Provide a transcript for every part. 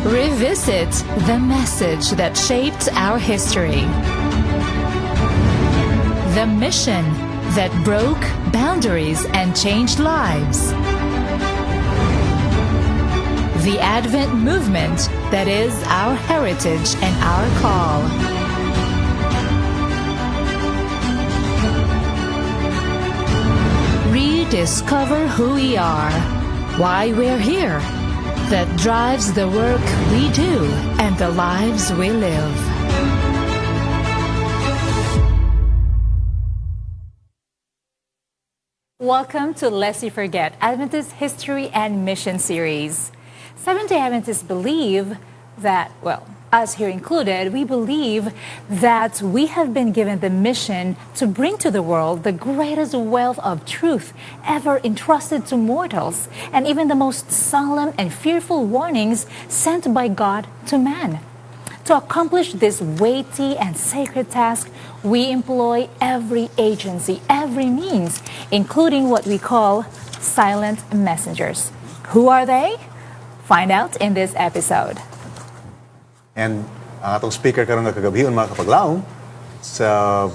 Revisit the message that shaped our history. The mission that broke boundaries and changed lives. The Advent movement that is our heritage and our call. Rediscover who we are, why we're here, that drives the work we do and the lives we live. Welcome to Lest You Forget, Adventist History and Mission Series. Seventh-day Adventists believe that, well, us here included, we believe that we have been given the mission to bring to the world the greatest wealth of truth ever entrusted to mortals, and even the most solemn and fearful warnings sent by God to man. To accomplish this weighty and sacred task, we employ every agency, every means, including what we call silent messengers. Who are they? Find out in this episode. And ang atong speaker karon nga kagabion mga kapaglaong is a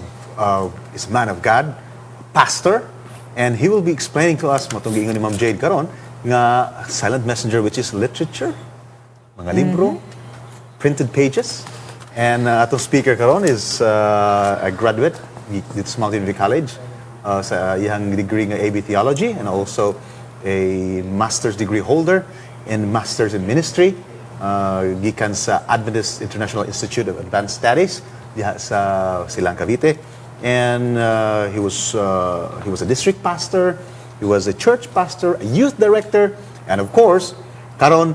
man of God, pastor, and he will be explaining to us matong giingon ni Ma'am Jade karon nga silent messenger, which is literature, mga libro, printed pages. And atong speaker karon is a graduate dito sa Mount Olivet College sa iyang degree nga AB Theology, and also a master's degree holder in Masters in Ministry. Gikan sa Adventist International Institute of Advanced Studies diha sa Silang Cavite, and he was a district pastor, he was a church pastor, a youth director, and of course karon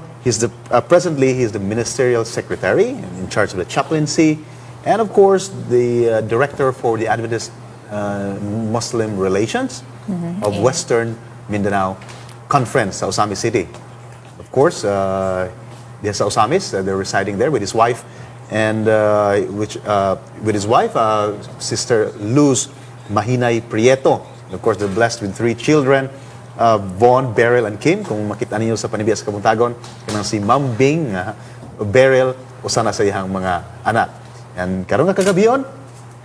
presently he's the ministerial secretary in charge of the chaplaincy, and of course the director for the Adventist Muslim Relations of Western Mindanao Conference sa Osamis City. Of course, yes, Osamis, they're residing there with his wife, and with his wife, Sister Luz Mahinay Prieto. And of course, they're blessed with 3 children, Von, Beryl, and Kim. Kung makita niyo sa Panibiyas Kabuntagon, kanang si Ma'am Bing, Beryl, usa na sa iyang mga anak. And karon nga kagabion,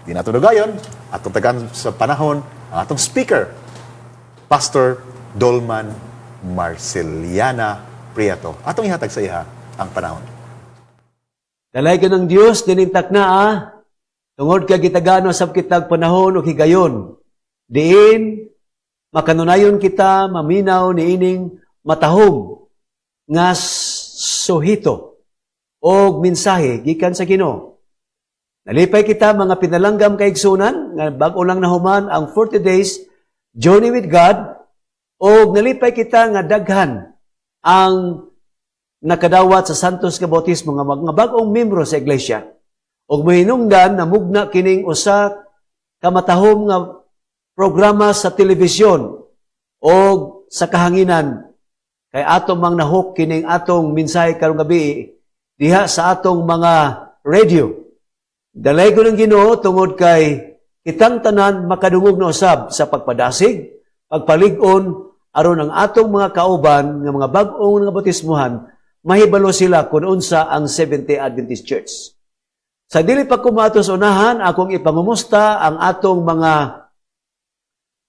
di nato dugayon, atong tagan sa panahon, ang atong speaker, Pastor Dolman Marceliana Prieto. Atong ihatag sa iha ang panahon. Dalay ka ng Diyos, dinintak na tungod ka gitagano sa kitag panahon o higayon. Diin, makanunayon kita, maminaw ni ining matahog nga suhito o mensahe gikan sa Ginoo. Nalipay kita mga pinalanggam kaigsunan, nga bag-o lang nahuman ang 40 days journey with God, o nalipay kita nga daghan ang nakadawat sa Santos nga Bautismo nga mga bag-ong membro sa iglesia. Og mahinungdan na mugna kining usa ka matahom nga programa sa telebisyon o sa kahanginan kay atong mang nahok kining atong mensahe karong gabi diha sa atong mga radio. Dalay ko ng Ginoo tungod kay kitang tanan makadungog na usab sa pagpadasig, pagpalig-on aron ang atong mga kauban nga mga bag-ong nga bautismuhan mahibalo sila kung unsa ang Seventh-day Adventist Church. Sa dili pa kumatos unahan, akong ipangumusta ang atong mga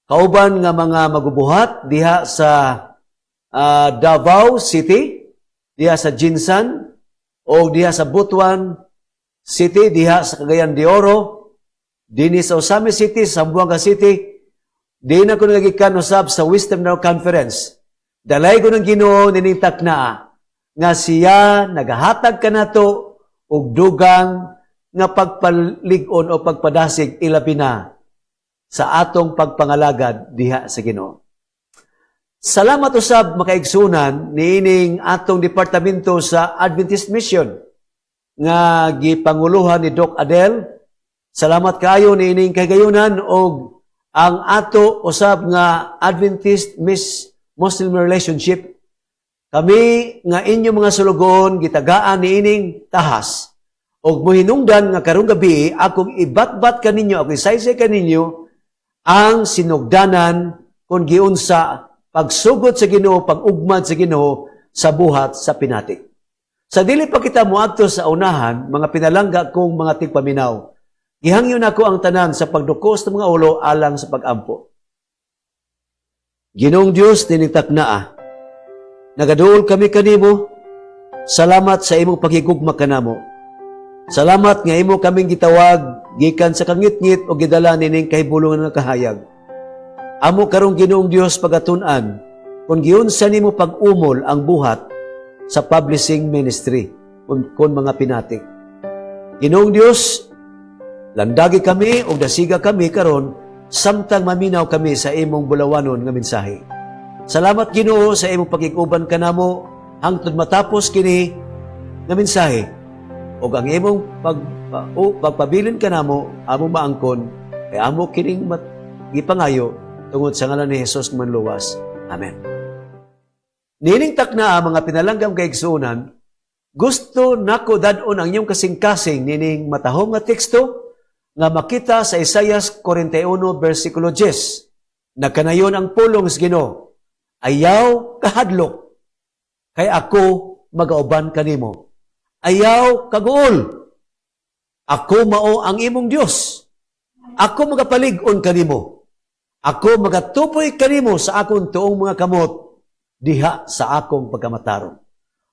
kauban nga mga magubuhat diha sa Davao City, diha sa Jinsan, o diha sa Butuan City, diha sa Cagayan de Oro, dinhi sa Osamis City, sa Zamboanga City, di na ko nagikan usab sa Wisdom Now Conference. Dalay ko ng Ginoo ninintak na nga siya nagahatag kanato og dugang nga pagpalig-on o pagpadasig ilabi na sa atong pagpangalagad diha sa Ginoo. Salamat usab makaigsunan niining atong departamento sa Adventist Mission nga gipanguluhan ni Doc Adel. Salamat kaayo niining kagayunan og ang ato usab nga Adventist Muslim Relationship. Kami nga inyo mga sulugon gitagaan niining tahas og mohinungdan nga karong gabi akong ibatbat kaninyo, ako isaysay kaninyo ang sinugdanan kung giunsa pagsugod sa Ginoo, pag-ugmad sa Ginoo sa buhat sa pinati. Sa dili pa kita muadto sa unahan, mga pinalangga kong mga tigpaminaw, gihangyo na ko ang tanan sa pagdukos ng mga ulo alang sa pag-ampo. Ginoong Diyos, tinitak na nagaduol kami kanimo, salamat sa imong pagigugma kanamo. Salamat nga imo kaming gitawag, gikan sa kangit-ngit o gidala nining kahibulungan nga kahayag. Amo karong Ginoong Diyos pagatun-an, kung giunsa nimo pag-umol ang buhat sa publishing ministry, kung mga pinatik. Ginoong Diyos, landagi kami o dasiga kami karon samtang maminaw kami sa imong bulawanon nga mensahe. Salamat Ginoo sa imong pagig-uban kanamo hangtod matapos kini nga mensahe. O ang imong pagpabilin kanamo amo maangkon kay amo kining gipangayo tungod sa ngalan ni Hesus nga manluwas. Amen. Nining takna mga pinalanggam kaigsuonan, gusto nako dadon ang inyong kasing-kasing nining matahong nga teksto nga makita sa Isaias 41 versikulo 10. Nagkanayon ang pulong sa Ginoo, ayaw kahadlok, kay ako magauban kanimo. Ayaw kaguol, ako mao ang imong Dios. Ako magapalig-on kanimo. Ako magatupoy kanimo sa akong tuong mga kamot diha sa akong pagkamatarong.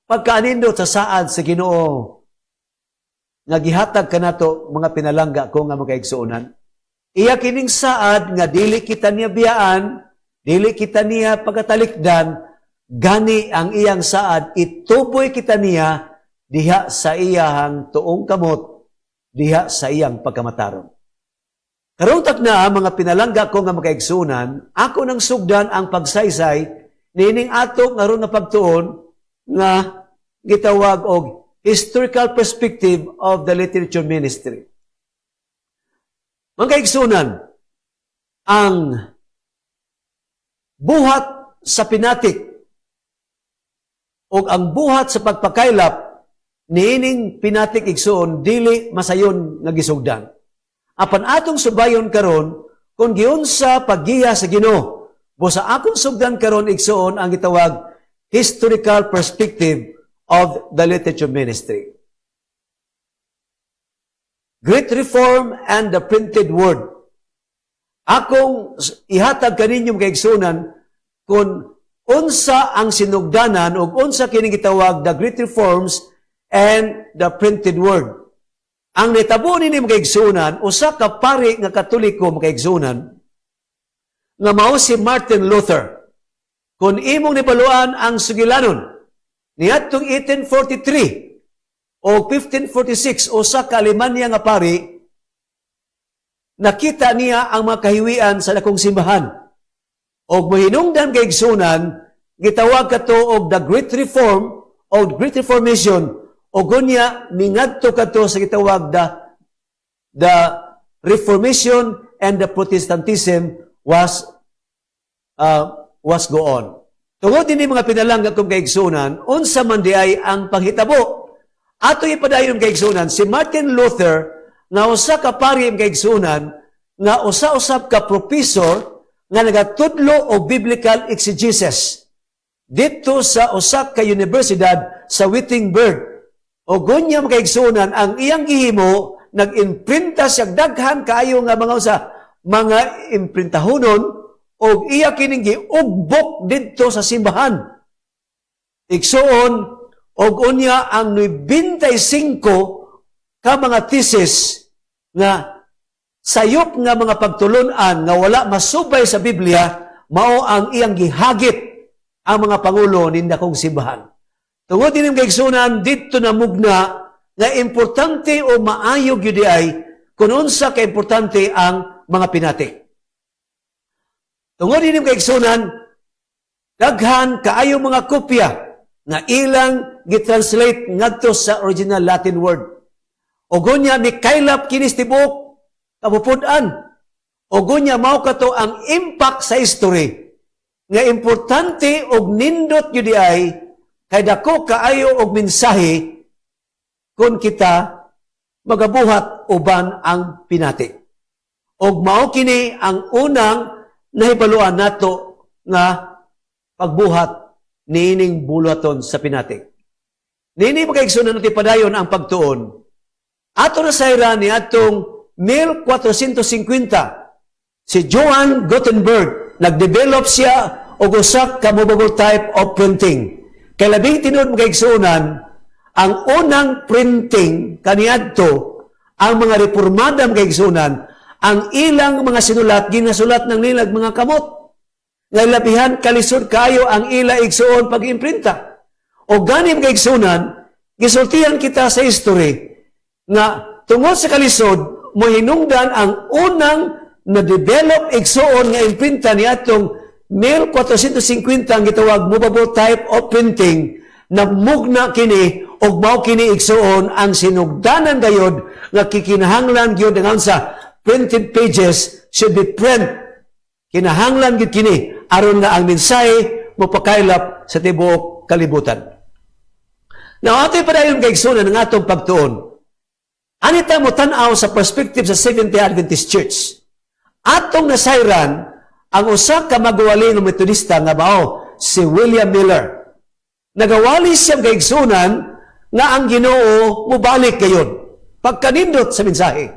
Pagkaanindot sa saad sa Ginoo nga gihatag kanato mga pinalangga ko nga makaigsuonan, iya kining saad nga dili kita niya biyaan, dili kita niya pagkatalikdan, gani ang iyang saad ituboy kita niya diha sa iyang tuong kamot, diha sa iyang pagkamatarong. Karong takna mga pinalangga ko nga makaigsuonan, ako nang sugdan ang pagsaysay nining ato nga ron na pagtuon nga gitawag og historical perspective of the literature ministry. Mga kaigsunan, ang buhat sa pinatik o ang buhat sa pagpakaylap niining pinatik igsuon dili masayon nga gisugdan. Apan atong subayon karon kung giunsa paggiya sa Ginoo. Busa akong sugdan karon igsuon ang gitawag historical perspective of the literature ministry. Great Reform and the Printed Word. Akong ihatag kaninyong kaigsunan kung unsa ang sinugdanan o unsa kining gitawag the Great Reforms and the Printed Word. Ang nitabo nini mga kaigsunan, usa ka pari nga Katoliko mga kaigsunan, nga mao si Martin Luther. Kung imong nibaluan ang sugilanon, niadtong 1843 o 1546, usa ka Alemanya nga pari, nakita niya ang mga kahiwian sa dakong simbahan. O mahinungdan kaigsunan, gitawag kato og the Great Reform o Great Reformation, o gunya mingadto kato sa gitawag the Reformation and the Protestantism was go on. Tungod din mga pinalangga kong kaigsunan, unsa man di ay ang panghitabo. Ato ipadayon kaigsunan, si Martin Luther, nga usa ka pari kaigsunan, nga usa-usab ka professor, nga nagatudlo o biblical exegesis. Dito sa usa ka universidad sa Wittenberg. O gunya mga kaigsunan, ang iyang gihimo, nag-imprinta siya daghan kaayo nga mga imprintahonon, o iya kining giugbok didto sa simbahan. Igsuon, og unya ang 95 ka mga thesis nga sayop nga mga pagtulunan nga wala masubay sa Biblia, mao ang iyang gihagit ang mga pangulo ninda kong simbahan. Tungod din ang kaigsunan, dito na mugna nga importante o maayog yun ay kung unsa ka importante ang mga pinatik. Tungod din ang kaigsunan, daghan kaayo mga kopya nga ilang gitranslate ngadto sa original Latin word. O gunya mikaylap kinis tibok kapupudan. O gunya mao kato ang impact sa history nga importante og nindot yun ay kay dako kaayo og mensahe kung kita magabuhat uban ang pinatik. Og mao kini ang unang nahibaluan nato nga pagbuhat niining buluhaton sa pinatik. Nini makaigsunan natin padayon ang pagtuon. Ato na sayra ni atong 1450, si Johann Gutenberg, nagdevelop siya og usa ka movable type of printing. Kay labing tinud makaigsunan, ang unang printing kaniadto, ang mga reformada makaigsunan, ang ilang mga sinulat, ginasulat ng nilag mga kamot. Ngay labihan kalisod kayo ang ila igsuon pag-imprinta. O ganim kaigsunan, gisultihan kita sa history nga tungod sa kalisod, mo hinungdan ang unang na-develop igsuon nga imprinta ni atong 1450 ang gitawag movable type of printing na mugna kini og mao kini igsuon ang sinugdanan gayod nga kikinahanglan gyud nga sa printed pages should be print. Kinahanglan gyud kini aron nga ang mensahe mopakaylap sa tibuok kalibutan. Now, ato padayon kaigsunan ng atong pagtuon. Anita mo tan-aw sa perspective sa Seventh-day Adventist Church. Atong nasayran ang usa ka magwali ng Metodista nga mao si William Miller. Nagawali siya kaigsunan nga ang Ginoo mubalik gayon. Pagkanindot sa mensahe.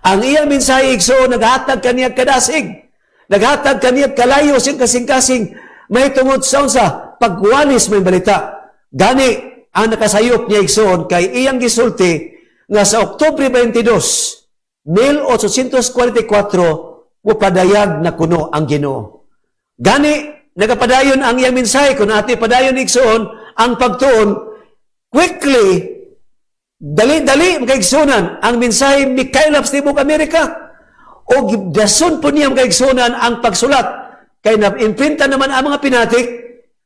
Ang iyang mensahe igsuon naghatag kaniya kadasig. Naghatag kaniya kalayo sing kasing-kasing may tungod sa unsa pagwalis may balita. Gani ang nakasayop niya igsoon kay iyang gisulti nga sa Oktubre 22, 1844, mupadayag na kuno ang Ginoo. Gani, nagapadayon ang iyang mensahe kung ati padayon igsoon ang pagtuon, quickly, dali-dali makaigsunan ang mensahe mikaylap sa Tibok Amerika. O dason po niya makaigsunan ang pagsulat kay na-imprinta naman ang mga pinatik.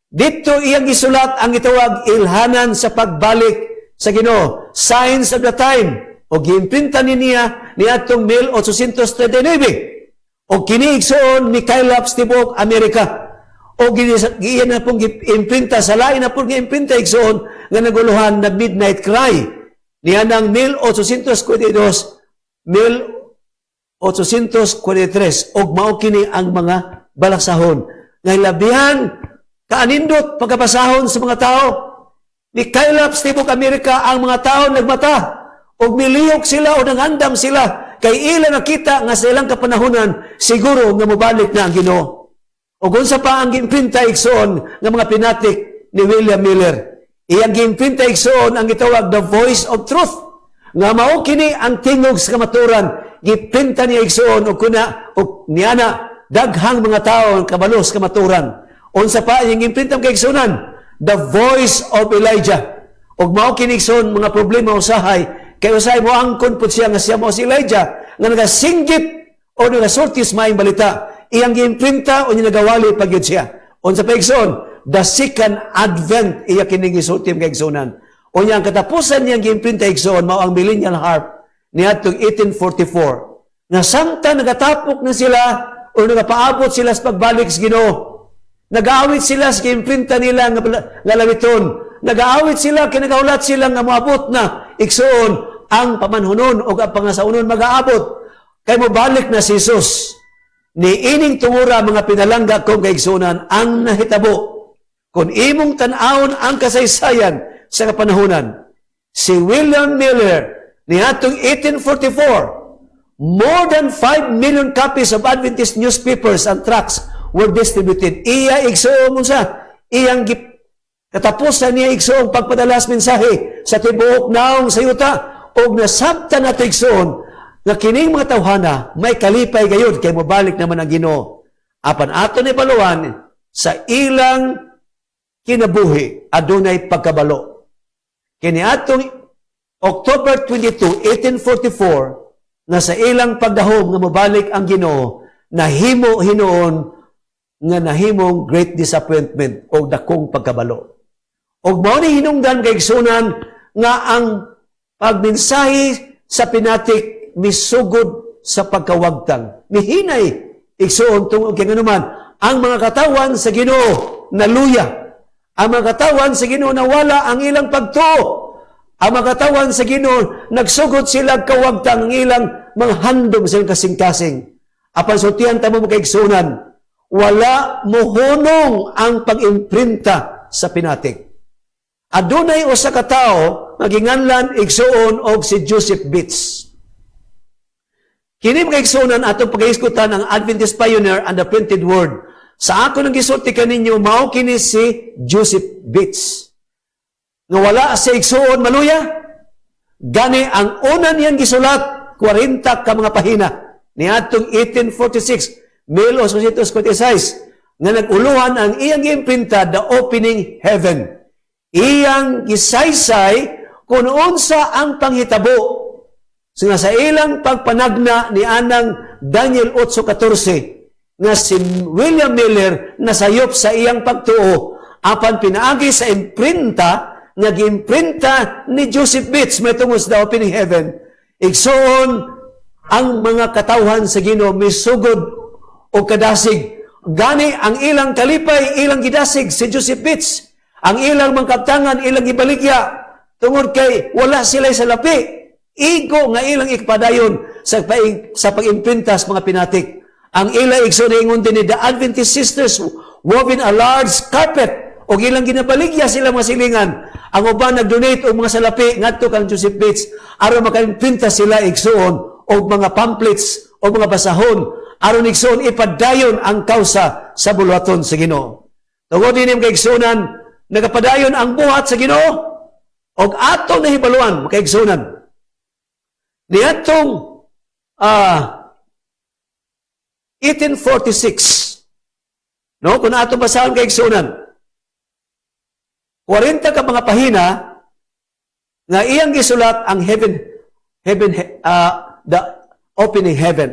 Dito iyang gisulat ang gitawag ilhanan sa pagbalik sa Ginoo, Signs of the Time, o giimprinta niya ni atong 1839. O kini igsoon ni Kaylap Tibok Amerika. O giyan na pong giimprinta sa lain na pong giimprinta igsoon nga naguluhan na Midnight Cry. Niya ng 1842, 1843, og mao kini ang mga balaksahon nga labihan kaanindot pagkabasahon sa mga tao. Ni Kaylap Tibok Amerika ang mga tao nagmata o miliyok sila o nangandam sila kay ila nakita nga sa ilang kapanahunan siguro nga mabalik na ang Ginoo. O gunsa pa ang giimprinta igsoon nga mga pinatik ni William Miller. Iyang giimprinta igsoon ang gitawag The Voice of Truth nga mao kini ang tingog sa kamaturan. Giprinta niya igsoon o kuna o niyana daghang mga tao ang kabalos kamaturan. Unsa pa yung imprintang kaigsunan, The Voice of Elijah. Og mao kinikson mga problema usahay, kay usahay mo angkon pud siya nga siya mo si Elijah, nga nagasinggit o nagasultis maayong balita. Iyang giimprinta o nagawali pagyud siya. Unsa pa igsoon, The Second Advent, iya kining gisulti kaigsunan. O niyang katapusan niyang giimprinta igsoon, mao ang Millennial Harp, niadtong 1844. Nga samtang nagatapok na sila o nagapaabot sila sa pagbalik sa Ginoo. Nag-aawit sila sa imprinta nila nga lawiton. Nag-aawit sila, kinagaulat sila nga moabot na igsoon ang pamanhunon o ang pangasaunon mag-aabot. Kay mo balik na si Jesus. Ni ining tungura mga pinalangga kong kaigsunan ang nahitabo. Kung imong tanawon ang kasaysayan sa kapanahunan, si William Miller ni atong 1844, more than 5 million copies of Adventist newspapers and tracts were distributed. Iya igsoon mo sa iyang katapusan niya igsoong pagpadalas mensahe sa tibuok naong sayuta o nasabta na igsoon na kining mga tawhana may kalipay gayud kay mobalik naman ang Ginoo. Apan ato ni baluan sa ilang kinabuhi adunay pagkabalo. Kini atong October 22, 1844 na sa ilang pagdahom nga mobalik ang Ginoo nahimo hinuon nga nahimong great disappointment o dakong pagkabalo. O mao ni hinungdan kay igsunan nga ang pagmensahe sa pinatik misugod sa pagkawagtang. Mihinay igsuon tungod kay nganuman ang mga katawan sa Ginoo naluya. Ang mga katawan sa Ginoo nawala ang ilang pagtuo. Ang mga katawan sa Ginoo nagsugod sila kawagtang ang ilang mga handom sa kasing-kasing. Apan sultihan ta mo kay igsunan wala mohunong ang pag-imprinta sa pinatik. adunay usa ka tawo nga ginganlan igsuon og si Joseph Bates. Kini mga igsuonan atong pag-iiskutan ang Adventist Pioneer and the Printed Word. Sa ako nang gisulti kaninyo, mao kini si Joseph Bates. Nga wala sa igsuon maluya, gani ang una niyang gisulat 40 ka mga pahina niadtong 1846, 1846, nga nag-uluhan ang iyang giimprinta The Opening Heaven. Iyang gisaysay kung unsa ang panghitabo sa ilang pagpanagna ni anang Daniel 8:14 nga si William Miller nasayop sa iyang pagtuo apan pinaagi sa imprinta nga giimprinta ni Joseph Bates may tungod sa The Opening Heaven. Igsoon ang mga katawhan sa Ginoo misugod o kadasig. Gani ang ilang kalipay, ilang gidasig si Joseph Bates. Ang ilang mangkaptangan, ilang ibaligya. Tungod kay wala sila sa lapi. Igo nga ilang ikpadayon sa pag-imprinta sa mga pinatik. Ang ilang igsoon na ingon din ni the Adventist Sisters woven a large carpet o ilang ginabaligya sila mga silingan. Ang uban nag-donate o mga salapi ngadto kang Joseph Bates aron maka-imprinta sila igsoon o mga pamphlets o mga basahon aron igsoon ipadayon ang kausa sa bulwaton sa Ginoo. Tungod dinim kay igsoonan nagapadayon ang buhat sa Ginoo og atong nahibaluan makaigsunan. Niadtong 1846 no kun atong basahon kay igsunan 40 ka mga pahina nga iyang gisulat ang the Opening Heaven.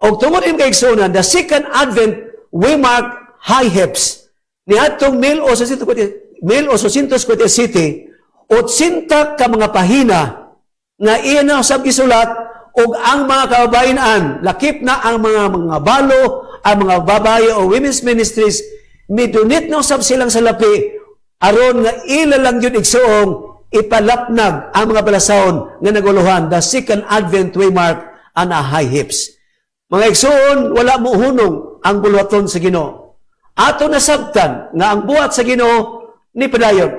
Og tungod im kay igsunan the Second Advent we mark high heps niadtong 1847 80 ka mga pahina nga iyan na usab gisulat og ang mga kababayan lakip na ang mga balo, ang mga babaye o women's ministries midunit na usab silang salapi aron nga ila lang yun igsuong ipalapnag ang mga balasahon nga naguluhan the Second Advent we mark and a high hips. Mga igsuon wala mo hunong ang bulwaton sa Ginoo. Ato nasabtan nga ang buhat sa Ginoo ni padayon.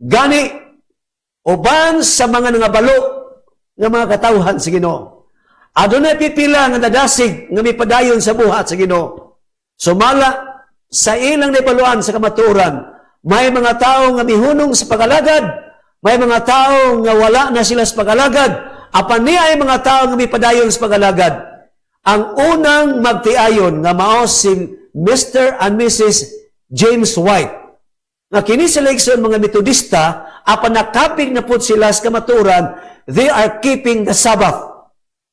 Gani uban sa mga nangabalo nga mga katawhan sa Ginoo. Adunay pipila nga nadasig nga mipadayon sa buhat sa Ginoo. Sumala sa ilang nabaluan sa kamatuoran, may mga tao nga mihunong sa pagalagad, may mga tao nga wala na sila sa pagalagad, apan niya ay mga tao nga mipadayon sa pagalagad. Ang unang magtiayon nga mao si Mr. and Mrs. James White. Nga kini sila igsoon mga Metodista, apan nakapig na pud sila sa kamatuoran, they are keeping the Sabbath.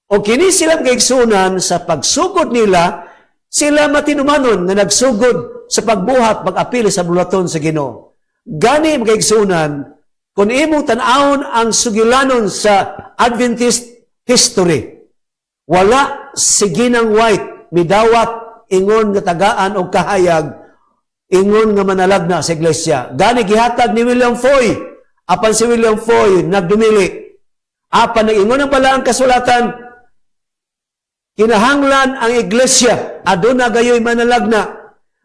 O kini silang kaigsunan sa pagsugod nila, sila matinumanon na nagsugod sa pagbuhat, pag-apil sa bulaton sa Ginoo. Gani kaigsunan, kung imong tan-awon ang sugilanon sa Adventist history, wala si Ginang White midawat ingon nga tagaan og kahayag, ingon nga manalagna sa iglesia. Gani gihatag ni William Foy, apan si William Foy nagdumili. Apan nag-ingon ang pala ang kasulatan, kinahanglan ang iglesia, aduna gayoy manalagna,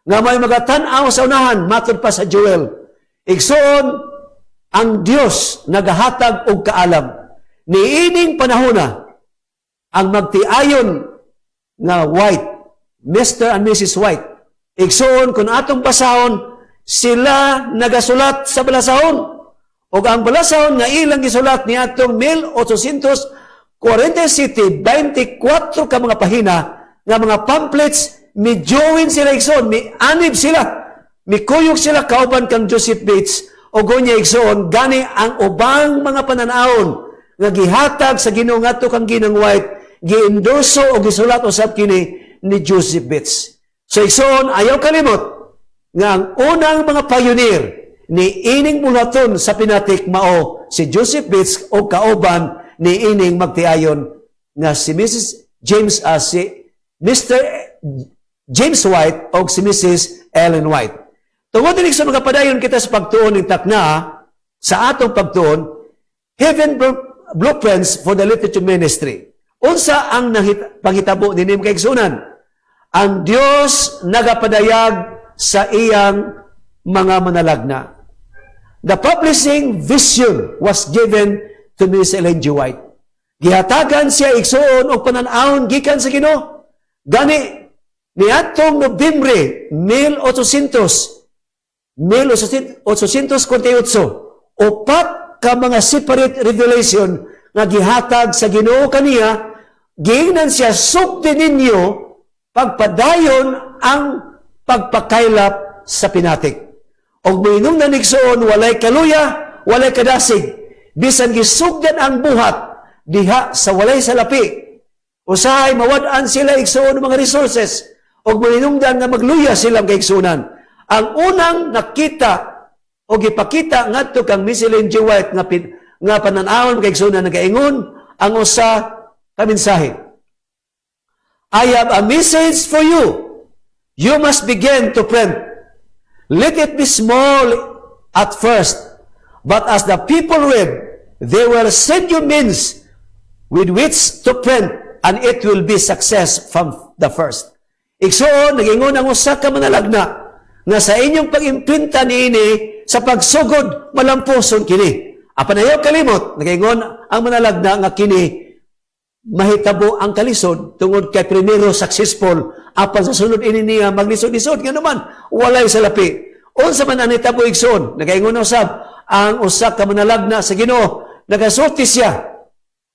nga may magatan-aw sa unahan, matod pa sa Joel. Igsoon, ang Dios nagahatag og kaalam. Niining panahona, ang magtiayon nga White, Mr. and Mrs. White, igsoon, kung atong basahon, sila nagasulat sa balasahon. O ang balasahon nga ilang gisulat ni atong 1847, 24 ka mga pahina nga mga pamphlets, mi-join sila igsoon, mi-anib sila, mi-kuyog sila kauban kang Joseph Bates, o gonya igsoon, gani ang ubang mga pananaon nga gihatag sa Ginoo ngadto kang Ginang White, gi-endorso o gisulat usab kini ni Joseph Bates. So igsoon, ayaw kalimot nga ang unang mga pioneer ni ining bulaton sa pinatik mao si Joseph Bates o kauban ni ining magtiayon nga si Mr. James White o si Mrs. Ellen White. Tungod din sa mga padayon kita sa pagtuon ng takna sa atong pagtuon, Heaven Blueprints for the Literature Ministry. Unsa ang panghitabo dinim kay igsunan? Ang Dios nagapadayag sa iyang mga manalagna. the publishing vision was given to Miss Ellen G. White. Gihatagan siya igsuon og panan-awon gikan sa Ginoo. Gani niadtong Nobyembre 1848, upat ka mga separate revelation nga gihatag sa Ginoo kaniya, giingnan siya sukti ninyo pagpadayon ang pagpakaylap sa pinatik. Og moinung nanigsoon walay kaluya, walay kadasig, bisan gisugdan ang buhat diha sa walay salapi. Usahay mawad-an sila igsuon mga resources og moinungdan nga magluya silang kaigsunan. Ang unang nakita o gipakita ngadto kang Miss Ellen G. White nga panan-awon kaigsunan nagaingon ang usa ka mensahe. I have a message for you. You must begin to print. Let it be small at first, but as the people read, they will send you means with which to print, and it will be success from the first. Igsoon, nagingon ang usa ka manalagna nga sa inyong pag-imprinta niini sa pagsugod malampuson kini. Apan ayaw kalimot, nagingon ang manalagna nga kini mahitabo ang kalisod tungod kay primero successful apan sa sunod ini niya maglisod-lisod nga naman walay salapi. Unsa man ang hitabo igsoon, nagaingon usab ang usa ka manalagna sa Ginoo, nagasulti siya.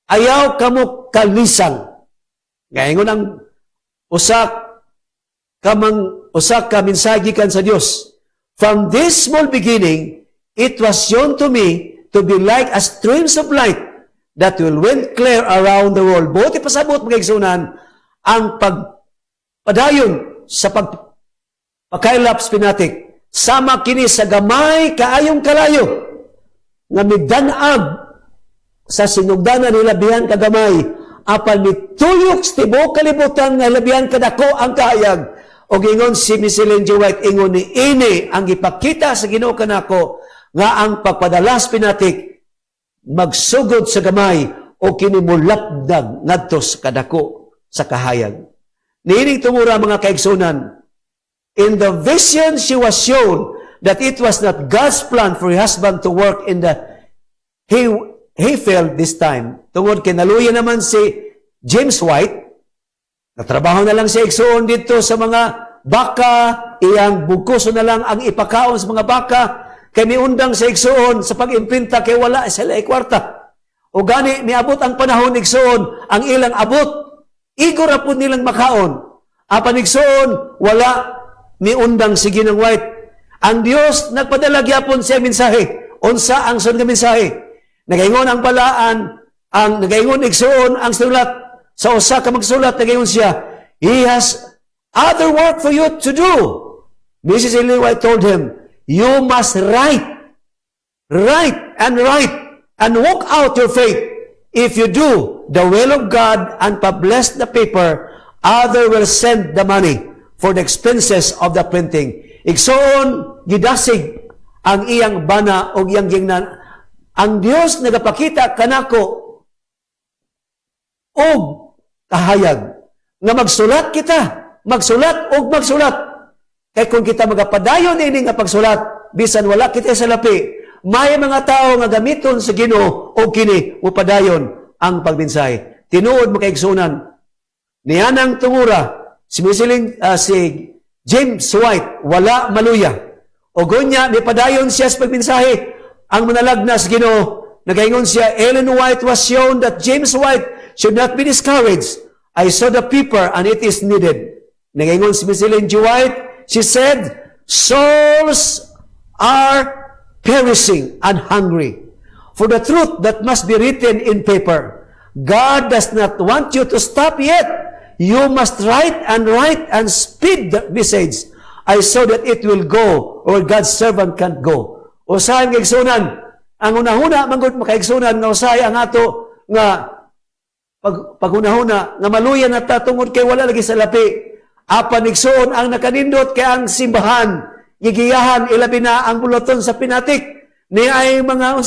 Ayaw kamo kalisang. Gaingon ang usa ka mensahe gikan sa Dios. From this small beginning, it was shown to me to be like a streams of light that will went clear around the world. Buti pasabot mga igsunan ang pagpadayon sa pagpakaylap spinatik. Sama kini sa gamay kaayong kalayo nga midanag sa sinugdanan nila bihan kagamay apan mituyok sa tibuok kalibutan nga labihan kadako ang kahayag. O gingon si Miss Ellen G. White, ingon ni ini ang ipakita sa Ginoo kanako nga ang pagpadala sa pinatik magsugod sa gamay o kinimulapdag ngadto sa kadako sa kahayag. Niining tumura mga kaigsunan, in the vision she was shown that it was not God's plan for her husband to work in the he failed this time. Tungod kay naluya naman si James White, natrabaho na lang siya igsuon dito sa mga baka, iyang bugkoso na lang ang ipakaon sa mga baka, kay miundang sa igsuon sa pag-imprinta kay wala sila kwarta. O gani, miabot ang panahon igsuon, ang ilang abot, igor na po nilang makaon. Apan igsuon, wala miundang si Ginang White. Ang Dios nagpadala gyapon siya mensahe. Unsa ang sunod nga mensahe? Nagaingon ang balaan, ang nagaingon igsuon ang sulat sa usa ka magsulat, nagaingon siya, he has other work for you to do. Mrs. Ellen White told him, you must write, and walk out your faith. If you do the will of God and publish the paper, other will send the money for the expenses of the printing. Igsoon, gidasig ang iyang bana o iyang gingnan. Ang Dios nagapakita kanako og kahayag nga magsulat kita, magsulat. Kay kung kita magapadayon ini nga pagsulat, bisan wala kita sa lapi, may mga tao nga gamiton sa Ginoo og kini upadayon ang pagmensahe. Tinuod mga kaigsunan, niyanang tungura si James White wala maluya. O gunya may padayon siya sa pagmensahe. Ang manalagna sa Ginoo, nagaingon siya, Ellen White was shown that James White should not be discouraged. I saw the paper and it is needed. Nagaingon si Miss Ellen G. White, she said, souls are perishing and hungry for the truth that must be written in paper. God does not want you to stop yet. You must write and speed the message. I saw that it will go or God's servant can't go. Usahay ang kaigsunan. Ang unahuna, manggod makaigsunan, nga usahay ang ato nga paghunahuna, nga maluya na tatungod kay wala lagi sa lapi. Apan igsuon ang nakanindot kay ang simbahan, gigiyahan, ilabi na ang bulaton sa pinatik. Ni ay mga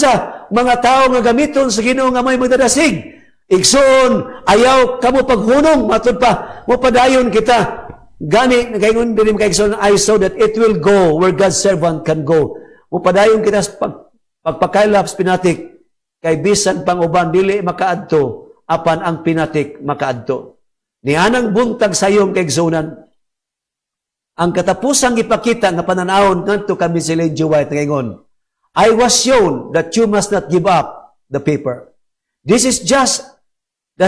tao nga gamiton sa Ginoo nga may magdadasig. Igsuon, ayaw kamo paghunong, matod pa, mupadayon kita. Gani, nagaingon din kaigsuon, I saw that it will go where God's servant can go. Upadayon kita sa pagpakailap sa pinatik, kay bisan pang uban dili makaadto, apan ang pinatik makaadto. Nianang buntag sayong kaigsunan. Ang katapusang ipakita nga pananahon ngadto kami si Ellen G. White ngayon, I was shown that you must not give up the paper. This is just the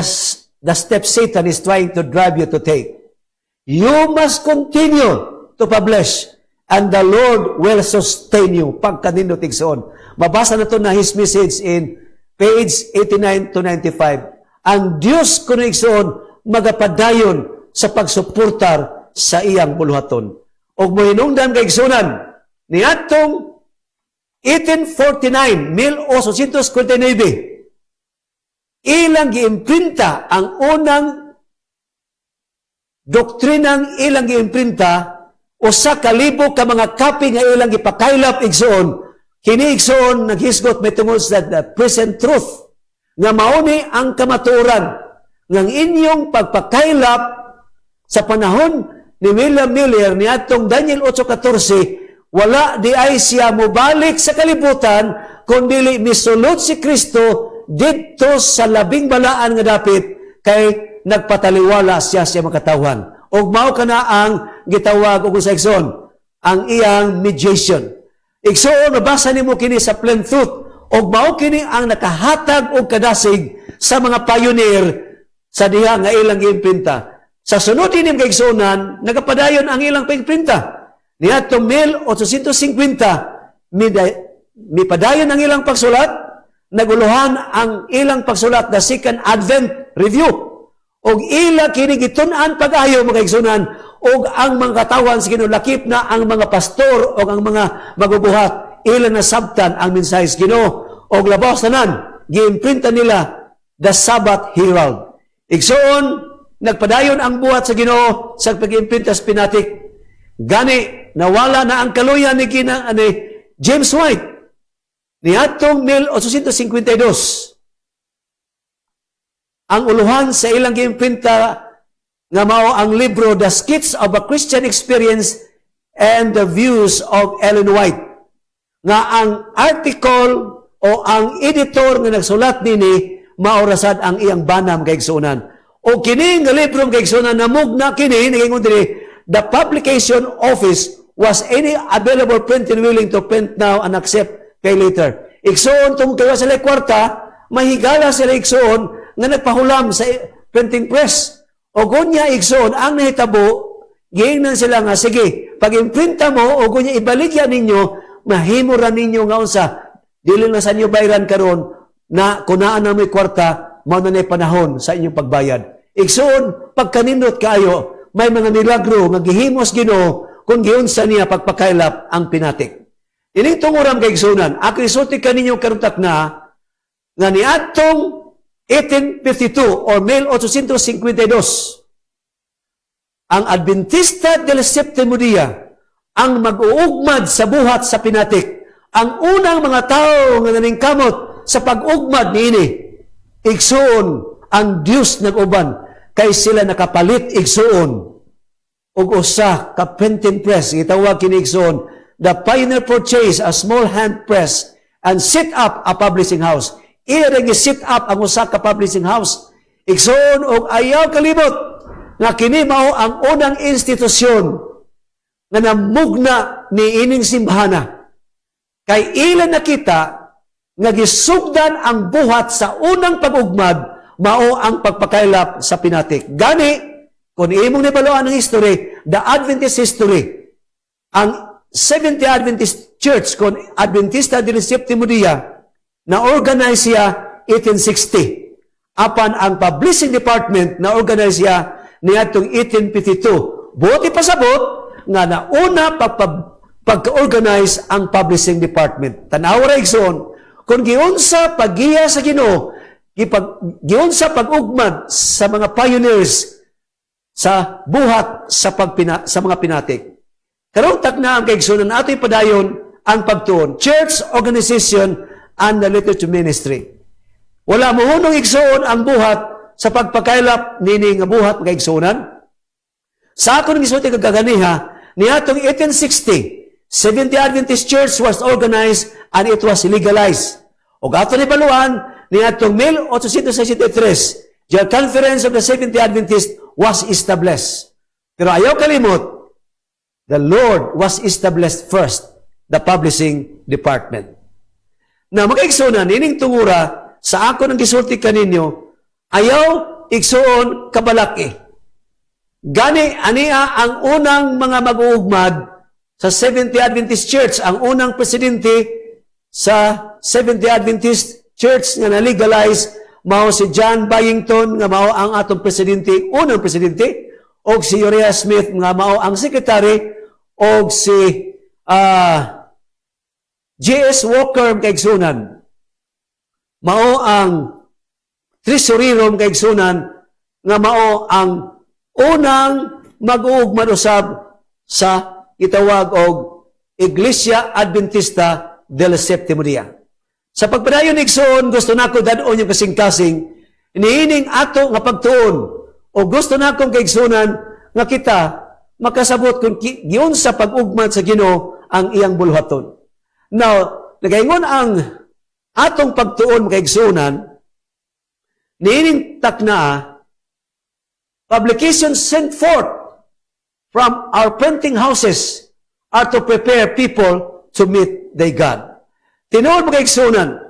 step Satan is trying to drive you to take. You must continue to publish and the Lord will sustain you. Pagkanindot igsoon. Mabasa na ito na his message in page 89 to 95. Ang Diyos kuno igsoon magapadayon sa pagsuportar sa iyang buluhaton. O mohinungdan kay igsunan ni atong 1849, 1849, ilang giimprinta ang unang doktrinang ilang giimprinta usa ka libo ka mga copy nga ilang gipakailap igsoon. Kini igsoon naghisgot may tungod sa the present truth nga mauni ang kamatuoran ng inyong pagpakailap sa panahon ni William Miller ni atong Daniel 8:14. Wala di ay siya mubalik sa kalibutan, kundi misulod si Kristo dito sa labing balaan nga dapit, kay nagpataliwala siya sa makatawhan. O mao kana ang gitawag og sa igsoon, ang iyang mediation. Igsoon, nabasa nimo kini sa plain truth, o mao kini ang nakahatag og kadasig sa mga pioneer sa diha nga ilang giimprinta. Sa sunod ining kaigsuonan, nagapadayon ang ilang pagprinta. Niadtong 1850, mipadayon ang ilang pagsulat, naguluhan ang ilang pagsulat na Second Advent Review. Og ila kini gitun-an pag-ayo mga igsunan, og ang mga katawan sa ginulakip na ang mga pastor o ang mga magubuhat, ila na sabtan ang mensahe sa Ginoo. Og labaw tanan, giimprinta nila The Sabbath Herald. Igsoon, nagpadayon ang buhat sa Ginoo sa pag-imprinta sa pinatik. Gani, nawala na ang kaluyan ni James White. Niadtong 1852, ang uluhan sa ilang giimprinta nga mao ang libro The Skits of a Christian Experience and the Views of Ellen White. Nga ang article o ang editor nga nagsulat nini maorasad ang iyang banam kay igsunan. O kini nga libro kay igsunan namugna kini nagingon diri, the publication office was any available printing willing to print now and accept pay later. Igsoon tong kaya sila kwarta, mahigala sila igsoon nga nagpahulam sa printing press. O gunya igsoon, ang nahitabo, giingnan sila nga, sige, pag imprinta mo, o gunya ibaligyan ninyo, mahimuran ninyo nga unsa, dili na sa inyo bayaran karon na kunaan na may kwarta, mao na panahon sa inyong pagbayad. Igsoon, pagkanindot kaayo, may mga milagro nga gihimos Ginoo kung giunsa niya pagpakailap ang pinatik. Ining tunguram kay igsunan, ako isulti kaninyo karutak na nga niadtong 1852 or 1852, ang Adventista del Séptimo Día ang mag-uugmad sa buhat sa pinatik. Ang unang mga tao nga naningkamot sa pag-ugmad niini, igsuon ang Dios nag-uban, kay sila nakapalit igsuon og usa ka printing press, gitawag kini igsuon, the pioneer purchased a small hand press and set up a publishing house. Iyang gi-set up ang usa ka publishing house. Igsoon og ayaw kalibot nga kini mao ang unang institusyon nga namugna ni ining simbahana. Kay ila nakita nga gisugdan ang buhat sa unang pag-ugmad, mao ang pagpakailap sa pinatik. Gani, kung imong nibaluan ang history, the Adventist history, ang Seventh-day Adventist Church, kung Adventista del Séptimo Día, na-organize siya 1860. Apan ang publishing department na-organize siya niadtong 1852. Buti pasabot nga nauna pagka-organize ang publishing department. Tanaw ra igsoon, kung giunsa paggiya sa Ginoo, giunsa pag-ugmad sa mga pioneers sa buhat sa mga pinatik. Karon na ang kaigsunan ato ipadayon ang pagtuon, church organization and the literature ministry. Wala mo hunong igsuon ang buhat sa pagpakailap nini nga buhat mga igsunan. Sa ako ng isuti kagaganiha, niatong 1860, Seventh-day Adventist Church was organized and it was legalized. O ato ni baluan, ni atong 1863, the Conference of the Seventh-day Adventist was established. Pero ayaw kalimot, the Lord was established first, the publishing department. Na mag-igsunan, ining tungura, sa ako nang gisulti kaninyo, ayaw igsuon kabalaki. Gani, aniya ang unang mga mag-uugmad sa Seventh-day Adventist Church, ang unang presidente sa Seventh-day Adventist Church nga na-legalize, mao si John Byington, nga mao ang atong presidente, unang presidente, o si Uriah Smith, nga mao ang secretary, o si J.S. Walker kaigsunan, mao ang treasurer kaigsunan, nga mao ang unang mag-uugmad usab sa itawag og Iglesia Adventista del Séptimo Día. Sa pagpadayon igsoon, gusto nako dadon yung kasing-kasing, iniining ato nga pagtuon, o gusto nakong kaigsunan nga kita makasabot kung giun sa pag-ugmad sa Ginoo ang iyang bulhaton. Now, nagaingon ang atong pagtuon kaigsunan, niining takna, publications sent forth from our printing houses are to prepare people to meet their God. Tinuod mo kaigsunan,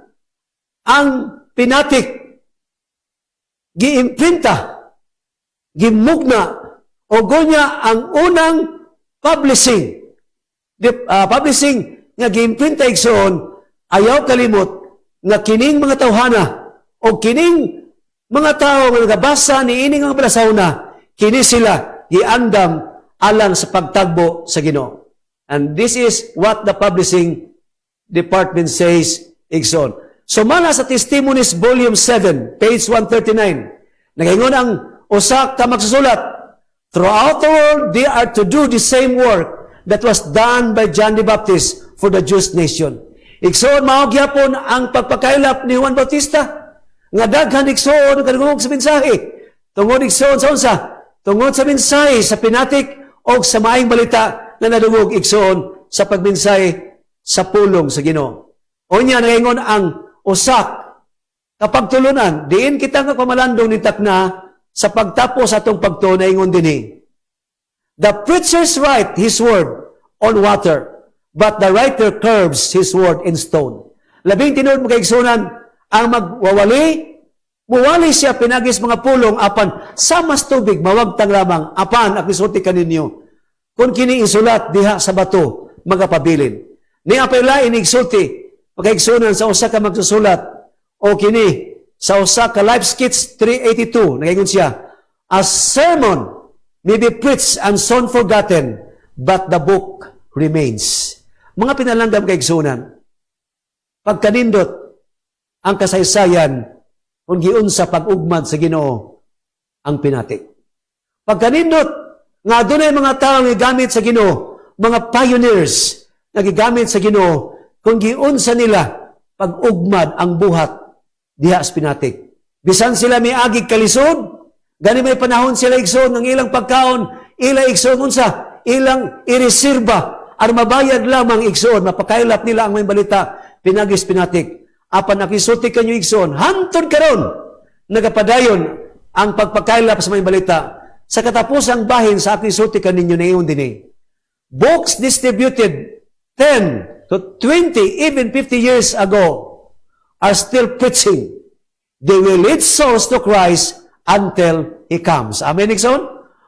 ang pinatik, giimprinta, gimugna, o gunya ang unang publishing nga giimprinta igsoon, ayaw kalimot nga kining mga tawhana o kining mga tao nga nagabasa ni ining ang palasawna, kini sila giandam alang sa pagtagbo sa Ginoo. And this is what the publishing department says igsoon. So mala sa Testimonies Volume 7, page 139, nagaingon ang usa ka magsusulat, throughout the world they are to do the same work that was done by John the Baptist for the Jewish nation. Igsoon mao gyapon ang pagpakailap ni Juan Bautista, nga daghan igsoon kadungog sa mensahe. Tungod igsoon sa unsa? Tungod sa mensahe sa pinatik o sa maayong balita na nadungog igsoon sa pagmensahe sa pulong sa Ginoo. Unya naingon ang usak kapag tulunan, diin kita nga pamalandong ni takna sa pagtapos atong pagtuon naingon dinhi. The preachers write his word on water, but the writer curves his word in stone. Labing tinuod mo kaigsunan, ang magwawali, muwali siya pinagis mga pulong apan sa mas tubig mawagtang lamang apan akisulti kaninyo. Kung kini isulat diha sa bato magapabilin. Ni apela inigsulti pagkaigsunan sa usa ka magsusulat o kini sa usa ka Life Skits 382 nagaingon siya, a sermon may be preached and soon forgotten, but the book remains. Mga pinalanggam kaigsunan, pagkanindot ang kasaysayan kung giunsa pag-ugmad sa Ginoo ang pinatik. Pagkanindot nga dunay mga tao nga gamit sa Ginoo, mga pioneers nga gigamit sa Ginoo kung giunsa nila pag-ugmad ang buhat diha sa pinatik. Bisan sila miagig kalisod, gani may panahon sila igsoon ng ilang pagkaon, ila igsoon unsa, ilang iresirba ar mabayad lamang igsoon, mapakailap nila ang may balita pinagis pinatik. Apan nakisulti kanyo igsoon, hantod karon nagapadayon ang pagpakailap sa may balita sa katapusang bahin sa aking sulti kaninyo na iyon din. Books distributed 10 to 20, even 50 years ago are still preaching. They will lead souls to Christ until He comes. Amen, igsoon?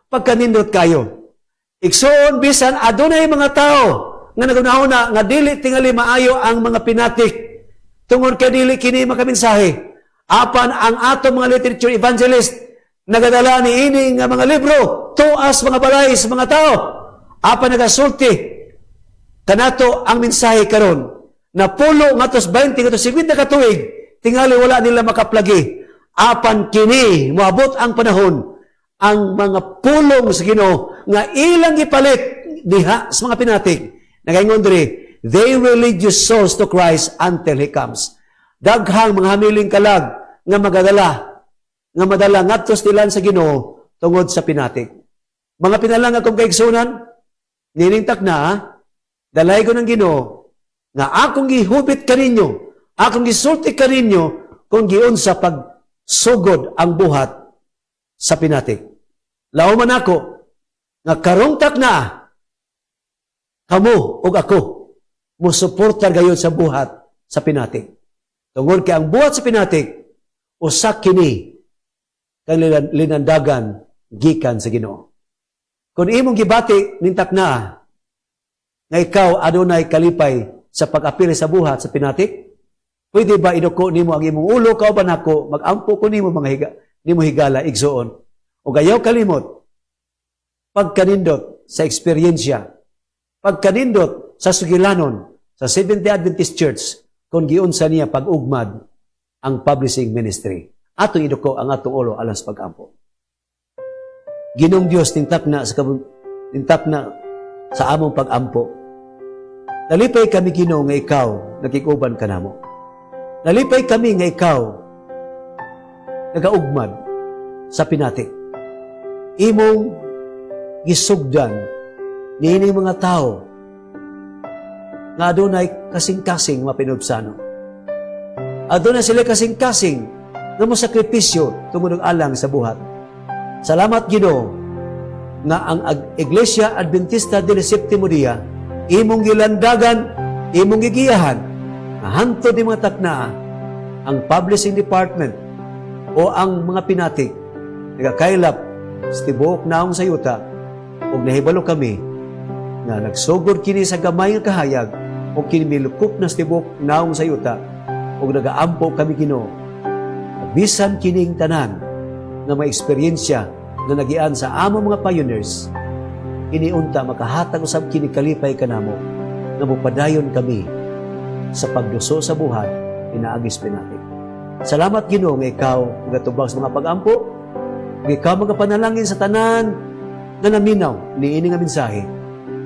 Pagkanindot kayo. Igsoon, bisan adunay mga tao nga nagunahuna nga dili tingali maayo ang mga pinatik tungod kay dili kini makamensahe. Apan ang ato mga literature evangelist nagadala ni ini nga mga libro tuas mga balay sa mga tao. Apan nagasulti kanato ang mensahe karon na pulo ngatos 20 ngatos 50 ka tuig tingali wala nila makaplagi. Apan kini moabot ang panahon ang mga pulong sa Ginoo nga ilang gipalit diha sa mga pinatik. Nagaingon diri, they will lead your souls to Christ until He comes. Daghang mga hamiling kalag nga madala ngadtos tilan sa Ginoo tungod sa pinatik. Mga pinalang akong kaigsunan, nining takna, dalay ko ng Ginoo nga akong gihubit kaninyo, akong gisulti kaninyo kung giun sa pagsugod ang buhat sa pinatik. Lao man ako nga karong takna kamo ug ako musuportar gayon sa buhat sa pinatik. Tungod kay ang buhat sa pinatik usa kini kang linandagan gikan sa Ginoo. Kung imong gibati ning takna nga ikaw adunay kalipay sa pag-apil sa buhat sa pinatik, pwede ba iduko nimo ang imong ulo kauban nako magampo ko nimo nimo higala igsuon o gayaw kalimot pagkanindot sa eksperyensya, pagkanindot sa sugilanon sa Seventh-day Adventist Church kung giunsa niya pag-ugmad ang publishing ministry. Atong iduko ang atong ulo alang sa pag-ampo. Ginong Dios tingtakna sa among pag-ampo. Nalipay kami Ginoo nga ikaw nagikuban kanamo. Nalipay kami nga ikaw nagaugmad sa pinatik. Imong gisugdan niining mga tao nga adunay kasing-kasing mapinubsano. Adunay sila kasing-kasing nga mosakripisyo tungod og alang sa buhat. Salamat Ginoo nga ang Iglesia Adventista del Sétimo Día imong gilandagan, imong gigiyahan nga hangtod ni mga takna ang publishing department o ang mga pinatik nagakailap sa tibuok naong sa yuta ug nahibalo kami nga nagsugod kini sa gamay nga kahayag o kini milukop na sa tibuok naong sa yuta ug nagaampo kami Ginoo bisan kining tanan nga may eksperyensya na nagian sa among mga pioneers iniunta makahatag usab kini kalipay kanamo nga mupadayon kami sa pagduso sa buhat inaagis pinatik. Salamat Ginoo nga ikaw gatubag sa mga pag-ampo ug ikaw magapanalangin sa tanan nga naminaw niini nga mensahe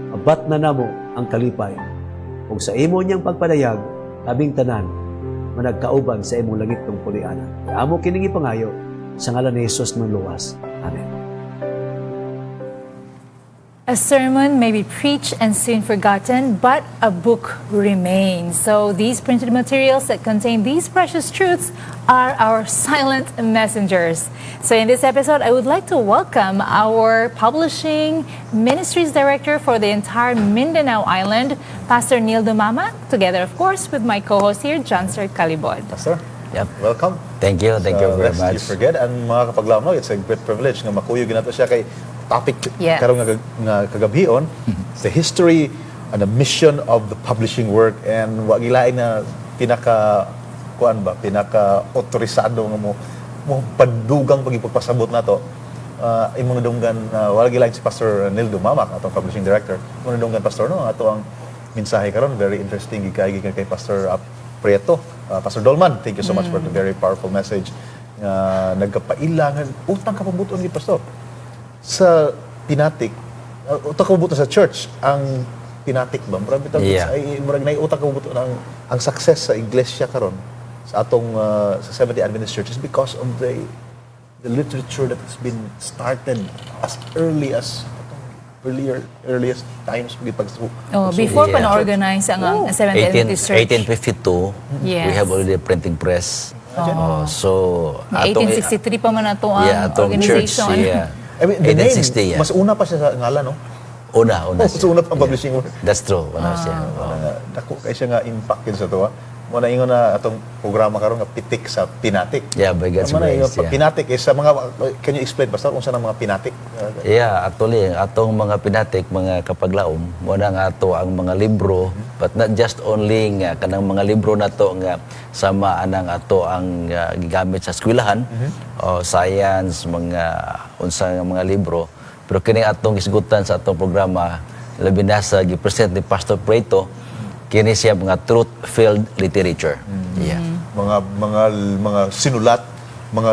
abat na namo ang kalipay ug sa imo niyang pagpadayag abing tanan managkauban sa imong langitong pulianan. Amo kining ipangayo sa ngalan ni Jesus ng luwas. Amen. A sermon may be preached and soon forgotten, but a book remains. So these printed materials that contain these precious truths are our silent messengers. So in this episode, I would like to welcome our publishing ministries director for the entire Mindanao Island, Pastor Neil Dumama, together of course with my co-host here, John Sir Calibod. Pastor, Yep. welcome. Thank you very Lest much. you forget, and mga kapaglaw, it's a great privilege nga makuyog nato siya kay topic Yes. karong nga kagabhion, the history and the mission of the publishing work, and wa gilain na pinaka otorisado nga mo padugang pagipagpasabot nato. Imong nadunggan wala gilain si Pastor Neil Dumamak, atong publishing director. Imong nadunggan Pastor no ato ang mensahe karon, very interesting gikan kay Pastor Prieto. Pastor Dolman, thank you so much for the very powerful message. Nagkapailangan utang kapabuton ni Pastor sa pinatik, utang kapabuton sa church ang pinatik ba? Marami tawag Yeah. ay murag nay utang kapabuton ang success sa iglesia karon sa atong sa Seventh-day Adventist Church is because of the literature that has been started as earliest times Before pa Yeah. na-organize ang Seventh-day Adventist Church. 1852, Yes. we have already a printing press. So, 1863 pa man na ito ang atong church, organization. yeah. I mean, the name, 1860, yeah. mas una pa siya sa ngalan, no? Una Mas siya. una pa ang publishing work. That's true, una siya. Dako kay siya nga impact yun sa tuwa. Muna ingon na atong programa karon nga pitik sa pinatik. Yeah, by God's Muna grace, ingon, yeah. pinatik is sa mga, can you explain Pastor unsa na mga pinatik? Yeah, actually, atong mga pinatik, mga kapaglaom, muna nga ato ang mga libro, but not just only nga kanang mga libro na to nga sama anang ato ang gigamit sa eskwelahan, o science, mga unsa nga mga libro, pero kini atong isgutan sa atong programa, labi na sa gi-present ni Pastor Prieto, kini siya mga truth-filled literature. Yeah. Mga sinulat, mga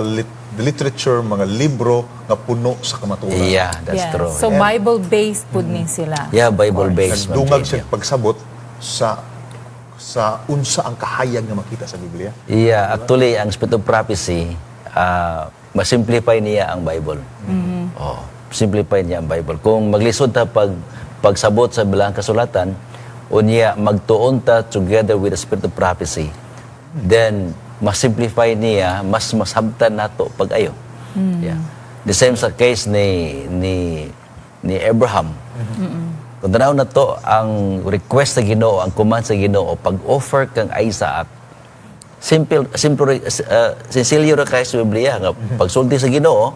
literature, mga libro nga puno sa kamatuoran. Yeah, that's Yes. true. So Bible-based po din sila. Yeah, Bible-based. Nagdungag Ma'am siya Jade, pagsabot sa unsa ang kahayag nga makita sa Biblia. Yeah, actually, ang Spirit of Prophecy, masimplify niya ang Bible. Oh, simplify niya ang Bible. Kung maglisod ta pagsabot sa bilang kasulatan, unya magtuon ta together with the spirit of prophecy, then mas-simplify niya, mas masabtan nato pag-ayo. Yeah. The same sa case ni Abraham. Kung tanaw na to, ang request sa Ginoo, ang command sa Ginoo, pag-offer kang Isaac, sinsilyo ra kay sa Biblia nga pagsulti sa Ginoo,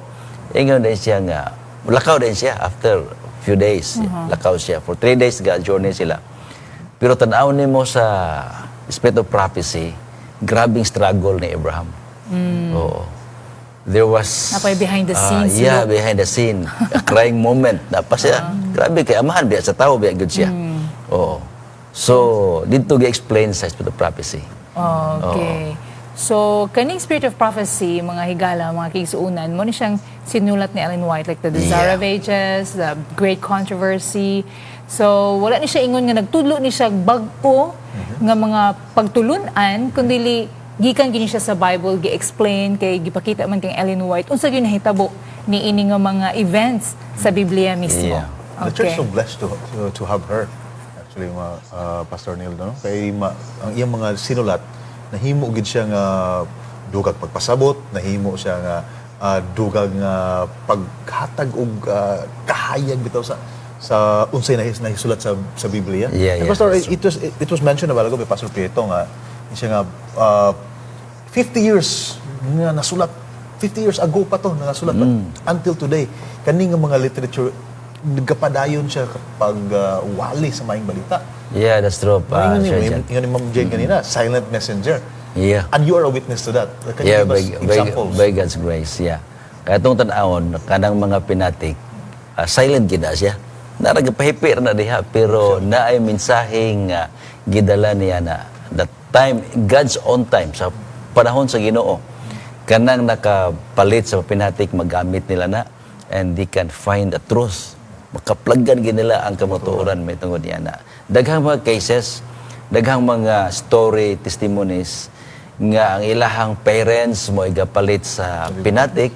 ingon din siya nga lakaw din siya after few days. Lakaw siya for 3 days ga journey sila. Pero tanaw nimo sa spirit of prophecy, grabing struggle ni Abraham. Oo. There was Napay behind the scenes, yeah, behind the scene. A crying moment. Dapat siya, grabe kay amahan biya sa tao biya good siya. Oo. So, dito gi-explain sa spirit of prophecy. Okay. So, kaning spirit of prophecy, mga higala, mga kigsuunan, mo ni siyang sinulat ni Ellen White, like the Desire of Ages, the Great Controversy. So, wala ni siya ingon nga nagtudlo ni siya bagpo nga mga pagtulunan, kundi gikan gini siya sa Bible, gi-explain, kay gipakita man kay Ellen White, unsa gyud nahitabo ni ini nga mga events sa Biblia mismo. Yeah. The church is so blessed to have her. Actually, Pastor Neil, no? Kay ang iyang mga sinulat, nahimo gid siya nga dugag pagpasabot, nahimo siya nga dugag nga paghatag og kahayag bitaw sa unsay nahisulat sa Biblia. Yeah, And yeah, Pastor, that's true. it was mentioned a while ago by Pastor Prieto nga siya nga 50 years nga nasulat, 50 years ago pa to nasulat until today kani nga mga literature nagapadayon siya kapag wali sa maing balita. Yeah, that's true. Sir Jan. Yun ni Ma'am Jade kanina, silent messenger. Yeah. And you are a witness to that. Can Yeah, you give us examples? by God's grace, yeah. Kaya itong tanawon, kanang mga pinatik, silent gida siya. Naragapahipir na diha, pero na ay mensaheng gidala niya na that time, God's own time, sa panahon sa Ginoo, kanang nakapalit sa pinatik, magamit nila na, and they can find the truth. Makaplaggan nila ang kamutuoran may tungod niya na. Daghang mga cases, daghang mga story, testimonies, nga ang ilahang parents mo igapalit sa pinatik,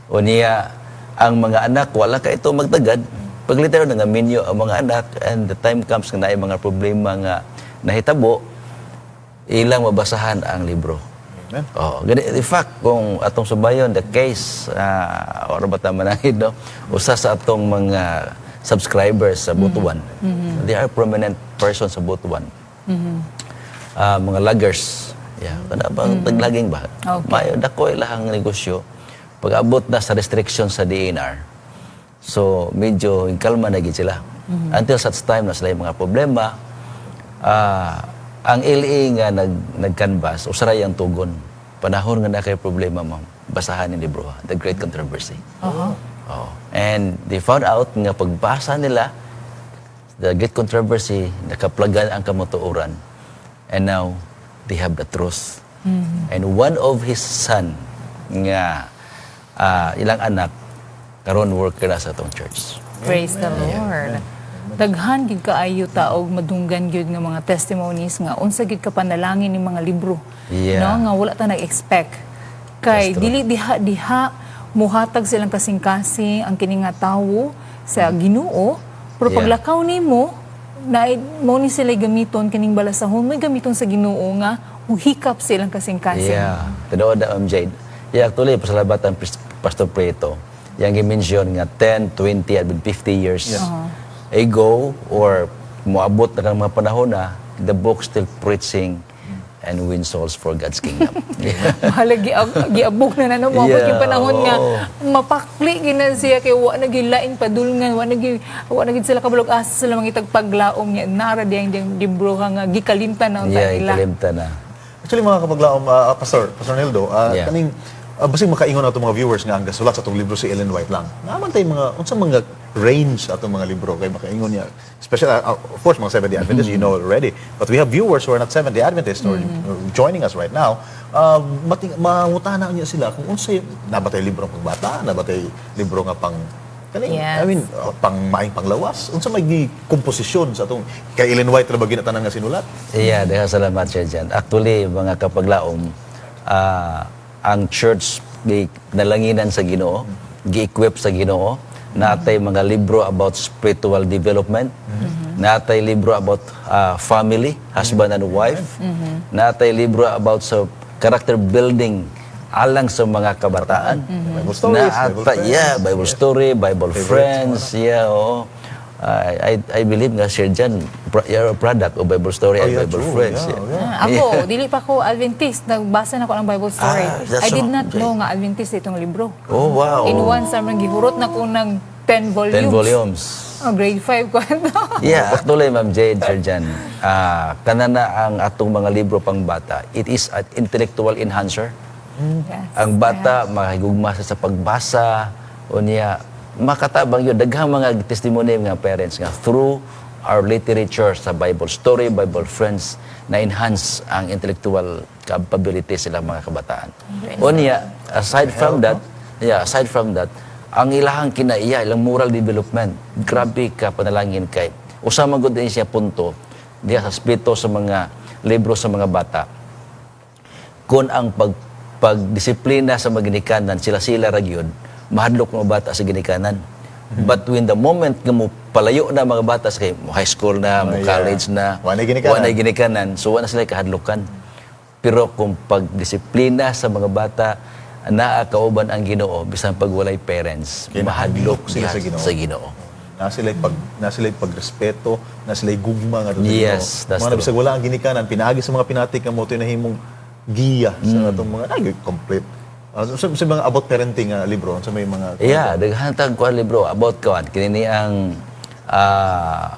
o niya, ang mga anak, wala ka ito magtagad, paglitero na nga minyo ang mga anak, and the time comes nga na mga problema nga nahitabo, ilang mabasahan ang libro. Amen. Oh, in fact, kung atong subayon, the case, or ba tama na no? Usa sa atong mga subscribers sa Butuan. They are prominent persons sa Butuan. Mga loggers. Yeah, kada bang taglaging ba? Okay. Mayo dako ilahang negosyo. Pag-abot na sa restrictions sa DNR. So, medyo kalma na gid sila. Until such time na sila yung mga problema, ang LA nga nag-canvas, usaray ang tugon. Panahon nga na kay problema, ma'am. Basahan yung libro, The Great Controversy. Oh. And they found out nga pagbasa nila, The Great Controversy, nakaplagan ang kamutuoran. And now, they have the truth. And one of his son, nga ilang anak, karon worker na sa itong church. Praise the Lord. Daghan gid kaayo ta og madunggan gyud nga mga testimonies nga unsa gid ka panalangin ni mga libro. Yeah. No, nga wala ta nag-expect. Kay That's true. dili diha muhatag silang kasing-kasing ang kini nga tawo sa Ginoo, pero Yeah. paglakaw nimo na mo ni sila gamiton kining balasahon, may gamiton sa Ginoo nga uhikap silang kasing-kasing. Yeah. Tinood na, Jade. Yeah, actually, pasalabatan Pastor Prieto, yang i-mention nga 10, 20, at 50 years ago, or moabot na kang mga panahon na, the book still preaching and win souls for God's kingdom. Mahala giabog na mo Yeah, yung panahon nga oo. mapakli gina siya kay wa nagilain padulngan wa nagid sila kabalog asa sila mangitag paglaom niya nara diyang libro nga gikalimtan na unta Yeah, nila. ikalimta na. Actually, mga kapaglaom, Pastor Nildo, Yeah. kaning basig makaingon ato mga viewers nga ang gasulat sa atong libro si Ellen White lang. Naman tayo mga unsa mga range atong mga libro kay makaingon niya. Especially of course mga Seventh-day Adventists, you know already. But we have viewers who are not Seventh-day Adventists or joining us right now. Mangutana niya sila kung unsay nabatay libro ng pagbata, nabatay libro nga pang kaning Yes. I mean pang maing panglawas. Unsa may komposisyon sa atong kay Ellen White ra ba ginatanan nga sinulat? Yeah, dahil salamat siya dyan. Actually, mga kapaglaom, ang church nalanginan sa Ginoo, gi-equip sa Ginoo, natay mga libro about spiritual development, natay libro about family, husband and wife, natay libro about sa character building alang sa mga kabataan. Bible stories, Bible friends. Yeah, Bible story, Bible friends, yeah, oo. I believe nga, Sir Jan, you're a product of Bible story and yeah, Bible true. friends. Yeah, Yeah. Ako, dili pa ko Adventist. Nagbasa na ko ng Bible story. that's I did so- not know nga Adventist itong libro. Oh, wow. In one summer, gihurot na ko ng 10 volumes. 10 volumes. Oh, grade 5 ko. Yeah, actually, Ma'am Jade, Sir Jan, kanana ang atong mga libro pang bata, it is an intellectual enhancer. Yes. Ang bata, makahigugma sa pagbasa, o niya, makatabang yun. Daghang mga testimony ng mga parents nga through our literature sa Bible story, Bible friends, na-enhance ang intellectual capability sila mga kabataan. O niya, aside from that, ang ilahang kinaiya, ilang moral development, grabe ka panalangin kay. Usama gud din siya punto, diya sa spito sa mga libro sa mga bata. Kung ang pagdisiplina sa mga ginikanan, sila ra gyud mahadlok mga bata sa ginikanan. But when the moment nga mo palayo na mga bata sa high school na, mo college na, Wanay ginikanan. wanay ginikanan, so wala sila kahadlokan. Pero kung pagdisiplina sa mga bata, naa kauban ang Ginoo bisan pag walay parents, mahadlok sila sila sa Ginoo. sa Ginoo. Na sila'y pagrespeto, na sila'y gugma nga doon. Yes, that's mga true. bisag wala ang ginikanan, pinaagi sa mga pinatik nga mo ito na himong giya sa atong mga complete. Sa mga about parenting libro, sa may mga Yeah, daghang kuan libro about kuan kini ang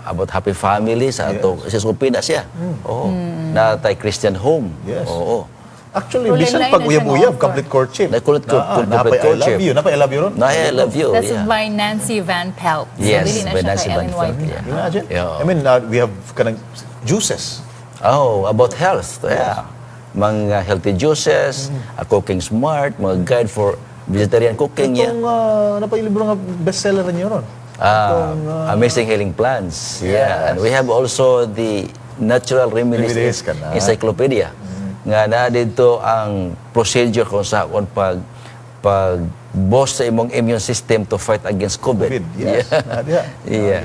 about happy family sa ato siya siya. Oo. Na tay Christian home. Yes. Oo. Actually, Pero bisan lain-lain pag na siya uyab-uyab, nga complete courtship. Complete courtship. Napay I love you. Napay I love you ron? No, I love you. That's Yeah. by Nancy Van Pelt. Yes, so, dili na by siya Nancy kay Van Ellen Pelt, White. yeah. Imagine. Yeah. I mean, we have kanang juices. Oh, about health. Yeah. Mga healthy juices, a cooking smart, mga guide for vegetarian cooking. Yeah. Itong napay libro nga bestseller niyo ron. Amazing Healing Plants. Yes. Yeah. And we have also the Natural Remedies Remedies ka na. Encyclopedia. Nga na dito ang procedure kung saan pag-boost sa imong immune system to fight against COVID. COVID, yes. Yeah. Yeah.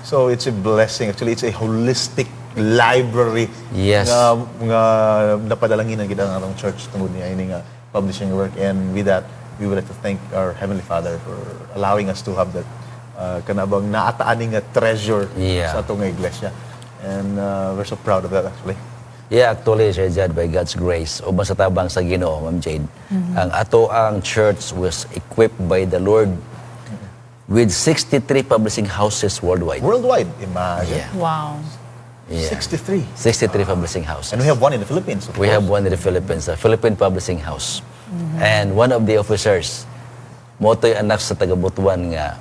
So it's a blessing. Actually, it's a holistic library Yes. nga napadalanginan kita ng atong church tungod niya ini nga publishing work, and with that we would like to thank our Heavenly Father for allowing us to have that kanabang naataani nga treasure Yeah. sa atong nga iglesia, and we're so proud of that actually. Yeah, actually, Sir Jad, by God's grace, uban sa tabang sa Ginoo, Ma'am Jade, ang church was equipped by the Lord with 63 publishing houses worldwide. Worldwide, imagine. Yeah. Wow. Yeah. 63. 63 publishing houses. And we have one in the Philippines. Of We course. have one in the Philippines, a Philippine Publishing House. And one of the officers, moto'y anak sa taga-Butuan nga,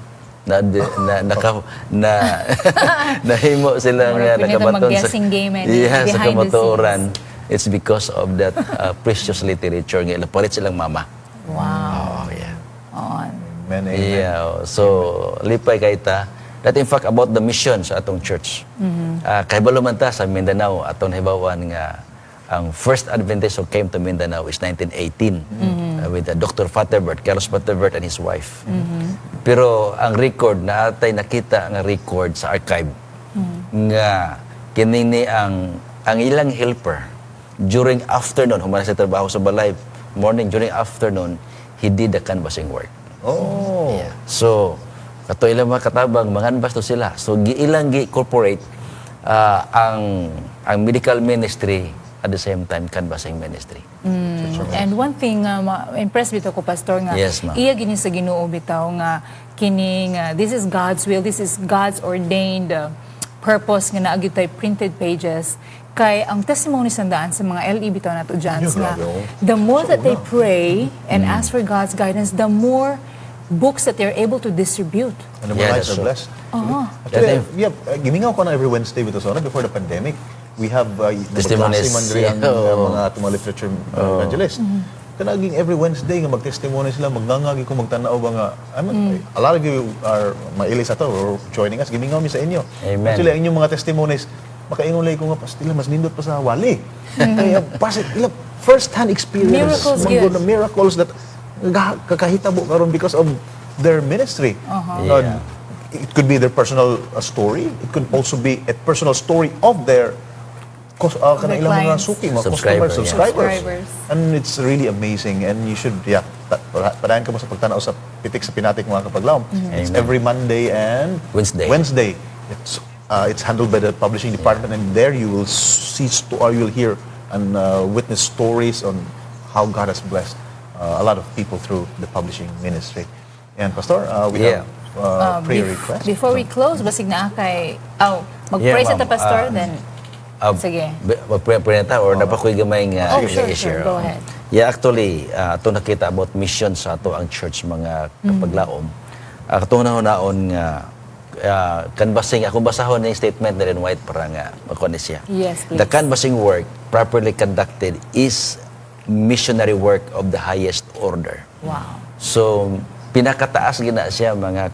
nahimo sila nga Murag pinita nakabaton mag-guessing game and yeah, sa behind the kamatuoran. It's because of that precious literature nga ilapalit silang mama. Wow. Oh, yeah. On. Amen, amen. Yeah, so lipay kay ta. That in fact about the mission sa atong church. Kay man ta sa Mindanao atong nahibawan nga ang first Adventist who came to Mindanao is 1918 with Dr. Fatterbert, Carlos Fatterbert and his wife. Pero ang record na atay nakita nga record sa archive nga kini ni ang ilang helper during afternoon humana sa trabaho sa balay morning during afternoon he did the canvassing work. Oh. Yeah. So, kato ilang mga katabang, manganbas to sila. So, ilang gi-corporate ang medical ministry at the same time canvassing ministry. And one thing impressed bitaw ko pastor nga Yes, ma'am. iya gini sa Ginoo bitaw nga kini nga this is God's will, this is God's ordained purpose nga naagi tay printed pages kay ang testimony sandaan sa mga LE bitaw nato dyan nga grabe, oh. the more that they pray and ask for God's guidance, the more books that they're able to distribute. And the Yeah, lives that's are true. blessed. That Actually, gimingaw ko na every Wednesday with us before the pandemic. We have Testimonies. ang Yeah. mga mga literature evangelist. Kanaging every Wednesday nga magtestimony sila, magnangagi ko magtanaw ba nga. A lot of you are mailis ato or joining us. Gimingaw mi sa inyo. Amen. Actually, ang inyong mga testimonies, makaingon lay ko nga pastila mas nindot pa sa wali. Kaya first hand experience, Miracles, mga yes. miracles that kakahitabo karon because of their ministry. Yeah. It could be their personal story. It could also be a personal story of their kanilang mga clients. suki, mga Subscriber, customers, yeah. Subscribers. And it's really amazing. And you should, padayan ka mo sa pagtanaw sa Pitik sa Pinatik mga kapaglawom. It's Amen. every Monday and Wednesday. It's handled by the publishing department, and there you will you will hear and witness stories on how God has blessed a lot of people through the publishing ministry. And Pastor, we have prayer request. Before we close, basig na kay... mag-pray Yeah, sa ta, ma'am. Pastor, then... Sige. Mag-pray na ta or napakoy gamay nga Oh, sure, i-share. Go ahead. Yeah, actually, ito nakita about mission sa ato ang church mga kapaglaom. Ito naon nga canvassing, akong basahon na yung statement na rin white para nga makuha siya. Yes, please. The canvassing work properly conducted is missionary work of the highest order. Wow. So, pinakataas gina siya mga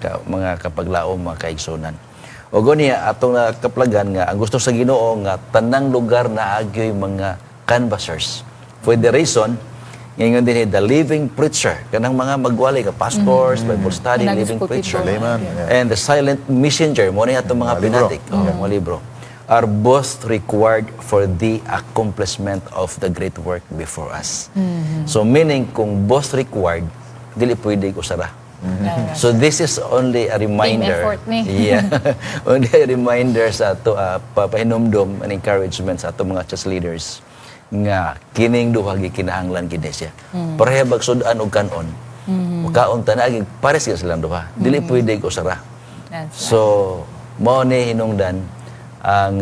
kapaglaom, mga kaigsunan. O niya atong kaplagan nga ang gusto sa Ginoo nga tanang lugar na agyoy mga canvassers. For the reason ngayon din the living preacher kanang mga magwali ka pastors, Bible study, Kanang living pulpito. preacher. Layman, yeah. And the silent messenger mo niya atong mga Mga libro. pinatik, mga libro are both required for the accomplishment of the great work before us. So meaning kung both required dili pwede ko sara. So this is only a reminder. effort ni. Yeah. Only a reminder sa ato papahinumdom and encouragement sa ato mga church leaders nga kining duha gikinahanglan gid siya. Pareha bagsudan og kanon. Kaon tanagi pares gyud silang duha. Dili pwede ko sara. That's right. So mao ni hinungdan ang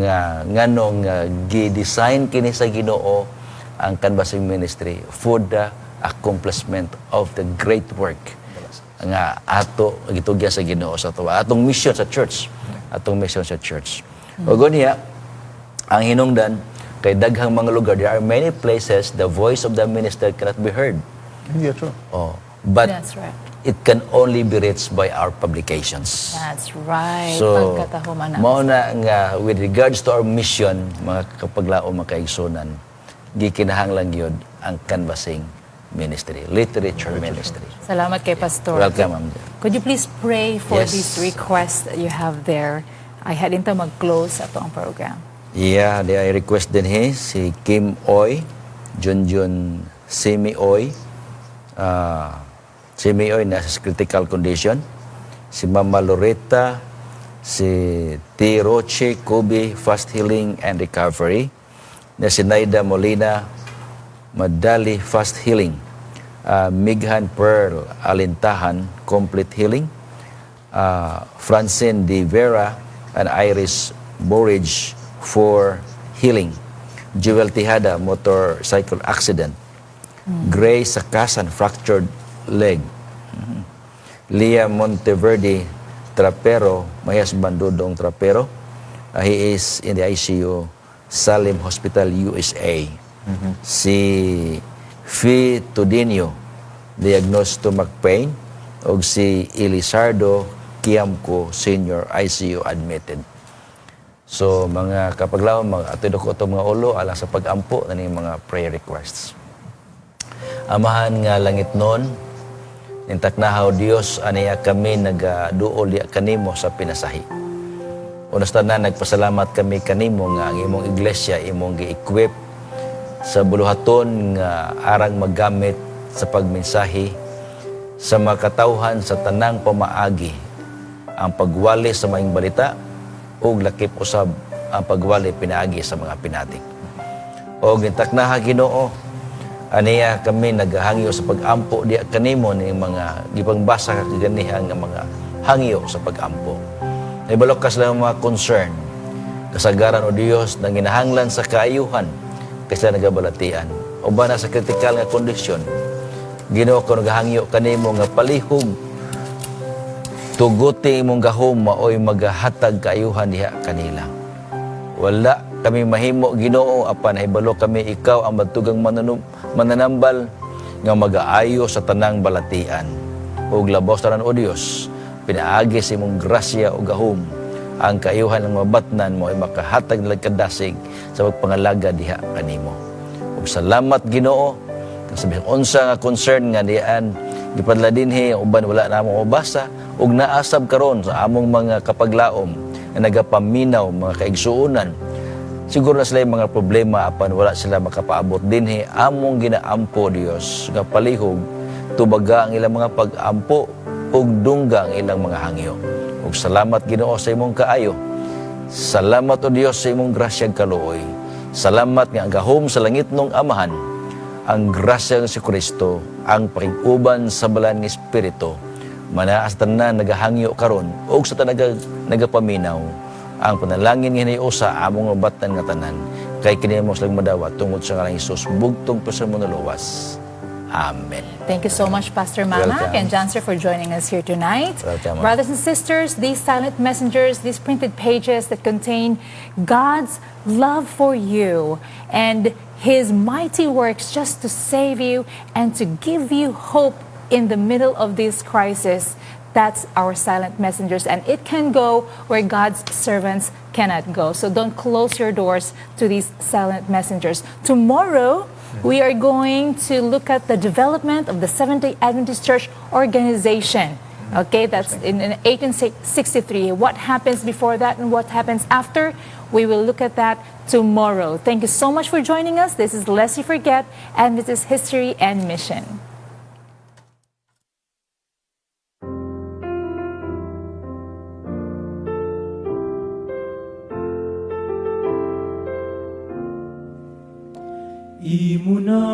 nganong gi-design kini sa Ginoo ang canvassing ministry for the accomplishment of the great work nga ato gitugya sa Ginoo sa tuwa atong mission sa church, o niya ang hinungdan kay daghang mga lugar, there are many places the voice of the minister cannot be heard. Yeah, true. But That's right. it can only be reached by our publications. That's right. So, Pagkatahuman na. mao na nga with regards to our mission, mga kapaglaom, mga kaigsunan, gikinahanglan gyud ang canvassing ministry, literature ministry. Salamat kay Pastor. Welcome, ma'am. Could you please pray for Yes. these requests that you have there? I had into mag-close ato ang program. Yeah, I request din si Kim Oy, Junjun Simi Oy. Simi Oy nasa critical condition. Si Mama Loretta, si T. Roche, Kobe, Fast Healing and Recovery. Na si Naida Molina, Madali, Fast Healing. Mighan Pearl, Alintahan, Complete Healing. Francine De Vera and Iris Borage for healing. Jewel Tihada, motorcycle accident. Gray Sakasan, fractured leg. Leah Monteverde Trapero, may husband Dudong Trapero. He is in the ICU, Salim Hospital, USA. Si Fi Tudinio, diagnosed stomach pain. O si Elisardo Kiamco, senior, ICU admitted. So, mga kapaglaom, atid ko itong mga ulo alang sa pag-ampo na mga prayer requests. Amahan nga langit nun, nintaknahaw Dios, aniya kami nagaduol di kanimo sa pinasahi. Unas tanan, nagpasalamat kami kanimo nga ang imong iglesia, imong gi-equip sa buluhaton nga arang magamit sa pagmensahe sa makatawhan sa tanang pamaagi ang pagwali sa maing balita ug lakip usab ang pagwali pinaagi sa mga pinatik. O gintaknaha Ginoo, aniya kami naghahangyo sa pag-ampo di kanimo ning mga gipangbasa ka kaganihan nga mga hangyo sa pag-ampo. Ibalok ka sila mga concern, kasagaran o Dios na ginahanglan sa kaayuhan kasi nagabalatian. O ba na sa kritikal nga kondisyon, Ginoo ko naghahangyo kanimo nga palihog tuguti imong gahom maoy magahatag kaayuhan diha kanila. Wala kami mahimo Ginoo apan hibalo kami ikaw ang matugang mananambal nga mag-aayo sa tanang balatian. Ug labos tanan o Dios, pinaagi sa imong grasya o gahom ang kaayuhan ng mabatnan mo ay makahatag ng kadasig sa pagpangalaga diha kanimo. Ug salamat Ginoo sabihin unsa nga concern nga diyan Gipadla dinhi ang uban wala na mo mabasa ug naasab karon sa among mga kapaglaom nga nagapaminaw mga kaigsuonan. Siguro na sila yung mga problema apan wala sila makapaabot dinhi among ginaampo Dios nga palihog tubaga ang ilang mga pag-ampo ug dungga ang ilang mga hangyo. Ug salamat Ginoo sa imong kaayo. Salamat o Dios sa imong grasya ug kaluoy. Salamat nga gahom sa langit nung Amahan ang grasya si Kristo, ang pakiguban sa balan ng Espiritu, manaas tanan nagahangyo karon ug sa nagapaminaw ang panalangin nga sa among batan nga tanan kay kini mo silang madawat tungod sa ngalang Hesus bugtong pa sa luwas. Amen. Thank you so much, Pastor Mamak Welcome. and Janser, for joining us here tonight. Welcome. Brothers and sisters, these silent messengers, these printed pages that contain God's love for you and His mighty works just to save you and to give you hope in the middle of this crisis. That's our silent messengers, and it can go where God's servants cannot go. So don't close your doors to these silent messengers. Tomorrow, we are going to look at the development of the Seventh-day Adventist Church organization. Okay, that's in 1863. What happens before that and what happens after? We will look at that tomorrow. Thank you so much for joining us. This is Lest You Forget, and this is History and Mission. Imo na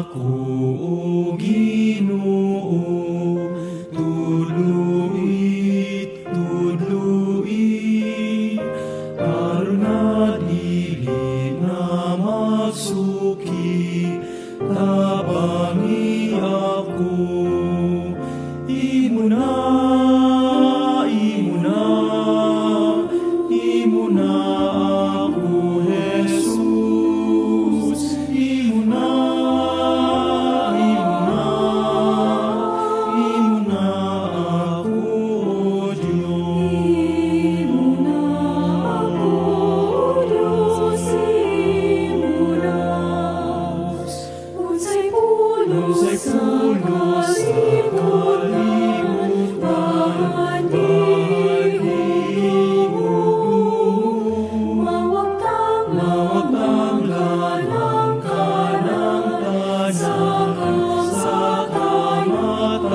ako, O Ginoo, tudluit, aron na dili na magsuki, tabangi ako. Imo na, imo na, imo na ako, Jesus. Imo na, imo na, imo na ako, O Diyos. Imo na ako, O Diyos. Imo na. Unsay pulos sa kalibutan, mawagtang lalang ka ng tanan sa kamatayon.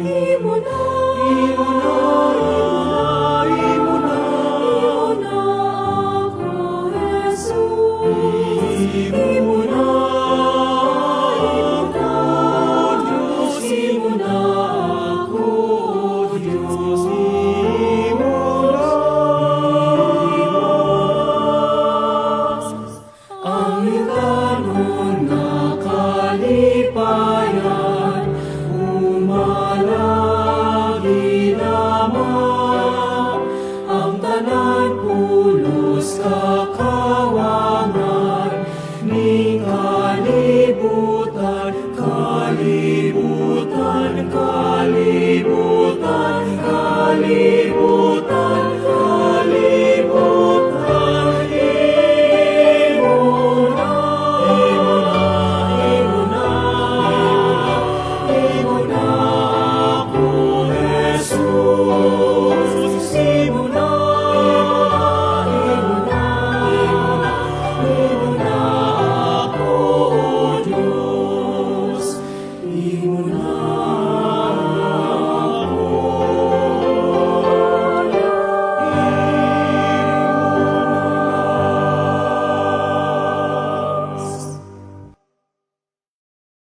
Imo na, imo na, imo na ako, Jesus.